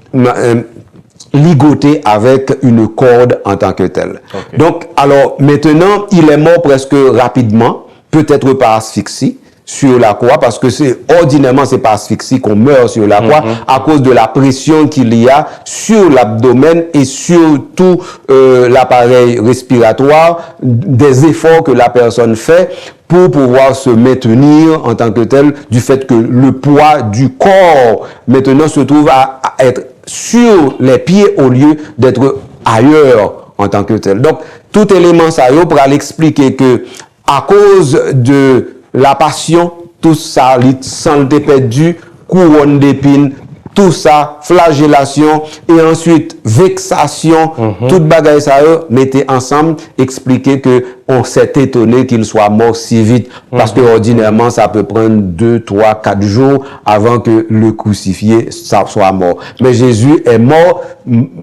B: ligoté avec une corde en tant que telle. Donc, alors, maintenant, il est mort presque rapidement, peut-être par asphyxie, sur la croix, parce que c'est ordinairement c'est par asphyxie qu'on meurt sur la croix à cause de la pression qu'il y a sur l'abdomen et sur tout l'appareil respiratoire, des efforts que la personne fait pour pouvoir se maintenir en tant que tel, du fait que le poids du corps maintenant se trouve à être sur les pieds au lieu d'être ailleurs en tant que tel. Donc, tout élément ça pour l'expliquer que à cause de la passion, tout ça, sang perdu, couronne d'épines, tout ça, flagellation, et ensuite vexation, toute bagaille ça, mettez ensemble, expliquer que on s'est étonné qu'il soit mort si vite, parce que ordinairement, ça peut prendre 2, 3, 4 jours avant que le crucifié soit mort. Mais Jésus est mort,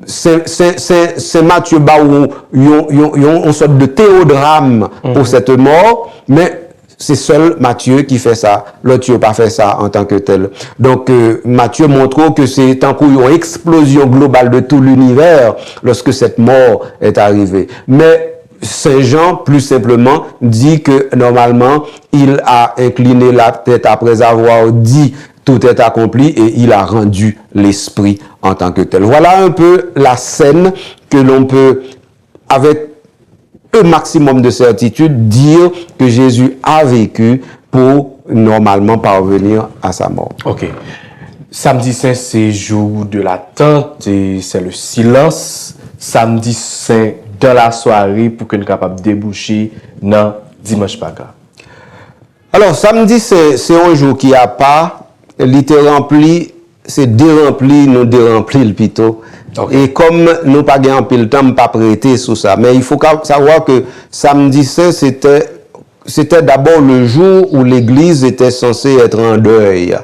B: c'est Matthieu Baou, une sorte de théodrame pour cette mort, mais c'est seul Matthieu qui fait ça. L'autre n'a pas fait ça en tant que tel. Donc, Matthieu montre que c'est un coup une explosion globale de tout l'univers lorsque cette mort est arrivée. Mais Saint Jean, plus simplement, dit que normalement, il a incliné la tête après avoir dit tout est accompli et il a rendu l'esprit en tant que tel. Voilà un peu la scène que l'on peut, avec un maximum de certitude, dire que Jésus a vécu pour normalement parvenir à sa mort.
A: Ok. Samedi Saint, c'est jour de l'attente et c'est le silence. Samedi Saint, dans la soirée, pour que nous soyons capables de déboucher dans dimanche Pâques.
B: Alors, samedi, c'est un jour qui a pas, il était rempli, c'est dérempli, nous dérempli le plutôt. Okay. Et comme nous pas gagné un peu le temps, pas prêter sur ça. Mais il faut savoir que samedi saint, c'était d'abord le jour où l'église était censée être en deuil.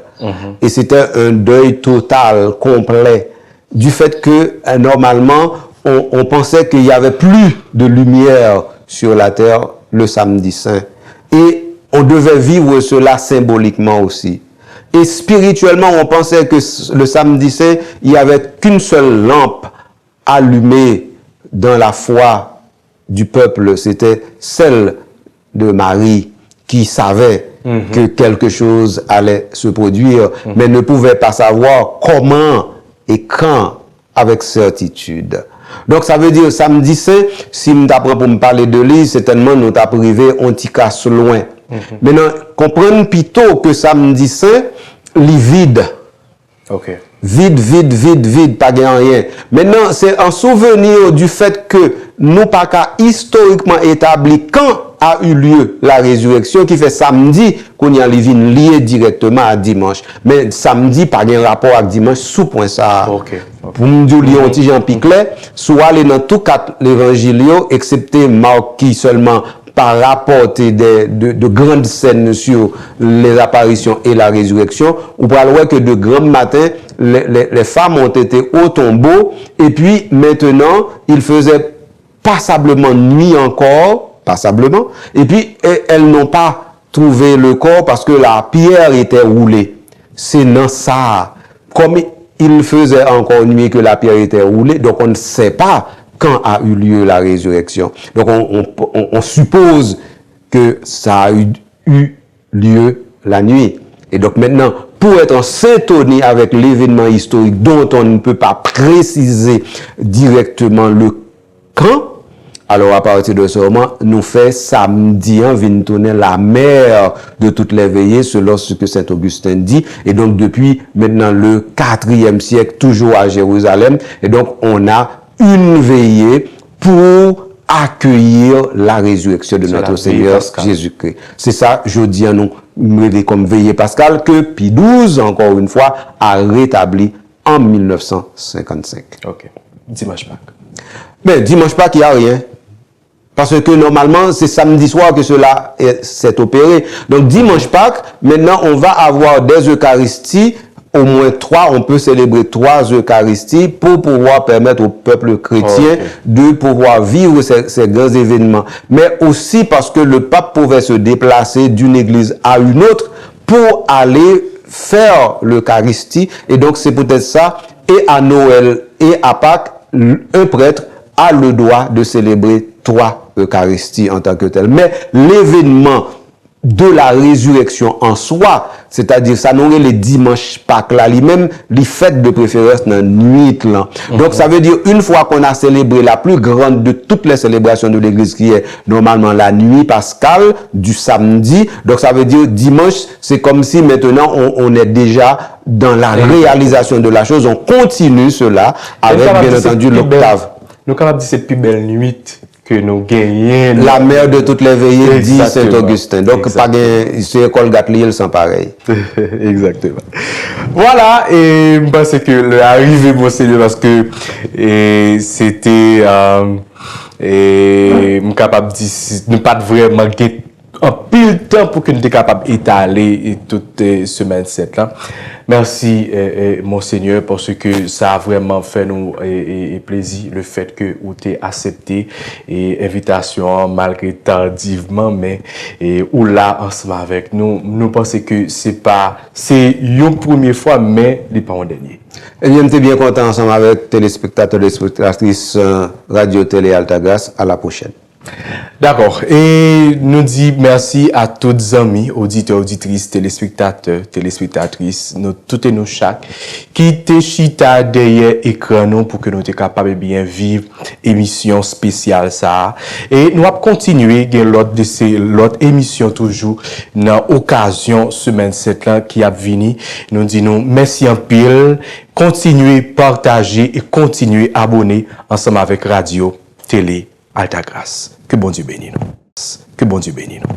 B: Et c'était un deuil total, complet. Du fait que, normalement, on pensait qu'il n'y avait plus de lumière sur la terre le samedi saint. Et on devait vivre cela symboliquement aussi. Et spirituellement, on pensait que le samedi saint, il n'y avait qu'une seule lampe allumée dans la foi du peuple. C'était celle de Marie qui savait que quelque chose allait se produire, mais ne pouvait pas savoir comment et quand avec certitude. Donc ça veut dire samedi saint, si nous t'apprends pour me parler de lui, certainement nous t'as privé, on t'y casse loin. Maintenant, comprendre plutôt que samedi saint, li vide.
A: Okay.
B: Vide, pas rien. Maintenant, c'est un souvenir du fait que nous pas qu'à historiquement établi quand a eu lieu la résurrection qui fait samedi qu'on y a lié directement à dimanche. Mais samedi, pas de rapport avec dimanche, sous point ça. Pour me dire, il y a un petit Jean Piclet, soit aller dans tous quatre l'évangile, excepté Marc qui seulement par rapport de grandes scènes sur les apparitions et la résurrection, on peut voir que de grand matin, les femmes ont été au tombeau, et puis maintenant, il faisait passablement nuit encore, passablement, et puis elles n'ont pas trouvé le corps parce que la pierre était roulée. C'est dans ça. Comme il faisait encore nuit que la pierre était roulée, donc on ne sait pas quand a eu lieu la résurrection. Donc on suppose que ça a eu lieu la nuit. Et donc maintenant, pour être en syntonie avec l'événement historique dont on ne peut pas préciser directement le quand, Alors, à partir de ce moment, nous fait samedi, vient tourner la mère de toutes les veillées, selon ce que Saint Augustin dit. Et donc, depuis maintenant le 4e siècle, toujours à Jérusalem. Et donc, on a une veillée pour accueillir la résurrection de notre Seigneur Jésus-Christ. C'est ça, je dis à nous, comme veillée pascale, que Pie XII, encore une fois, a rétabli en 1955.
A: Ok. Dimanche Pâques.
B: Mais dimanche Pâques, il n'y a rien. Parce que normalement, c'est samedi soir que cela s'est opéré. Donc dimanche Pâques, maintenant, on va avoir des Eucharisties, au moins 3, on peut célébrer 3 Eucharisties pour pouvoir permettre au peuple chrétien de pouvoir vivre ces grands événements. Mais aussi parce que le pape pouvait se déplacer d'une église à une autre pour aller faire l'Eucharistie. Et donc c'est peut-être ça. Et à Noël et à Pâques, un prêtre a le droit de célébrer 3 Eucharisties en tant que tel. Mais l'événement de la résurrection en soi, c'est-à-dire ça n'aurait les dimanches Pâques là, lui-même, les fêtes de préférence dans la nuit là. Donc ça veut dire une fois qu'on a célébré la plus grande de toutes les célébrations de l'église qui est normalement la nuit pascale du samedi, donc ça veut dire dimanche, c'est comme si maintenant on est déjà dans la réalisation de la chose, on continue cela avec bien entendu l'octave.
A: Nous capables de dire c'est plus belle nuit que nous gagnons.
B: La mère de toutes les veillées dit Saint-Augustin. Donc, pas c'est école Gatliel sans pareil.
A: Exactement. Voilà, et je pense que l'arrivée, mon Seigneur, parce que c'était, je suis capable de dire, nous pas vraiment un pile temps pour que nous soyons capables d'étaler toute semaine 7 là. Merci, Monseigneur, parce que ça a vraiment fait nous plaisir, le fait que vous avez accepté l'invitation, malgré tardivement, mais ou là, ensemble avec nous. Nous pensons que c'est une première fois, mais ce n'est pas un dernier.
B: Eh bien, je suis bien content ensemble avec téléspectateurs et téléspectatrices Radio Télé Altagrace. À la prochaine.
A: D'accord. Et nous disons merci à tous les amis, auditeurs, auditrices, téléspectateurs, téléspectatrices, toutes et nos chaque, qui te chita derrière écran pour que nous soyons capables de bien vivre émission spéciale ça. Et nous allons continuer l'autre émission toujours dans l'occasion semaine 7 là qui a venu. Nous disons merci en pile, continuez, partagez et continuez abonner ensemble avec Radio Télé Altagrace. Que bon Dieu bénisse nous. Que bon Dieu bénisse nous.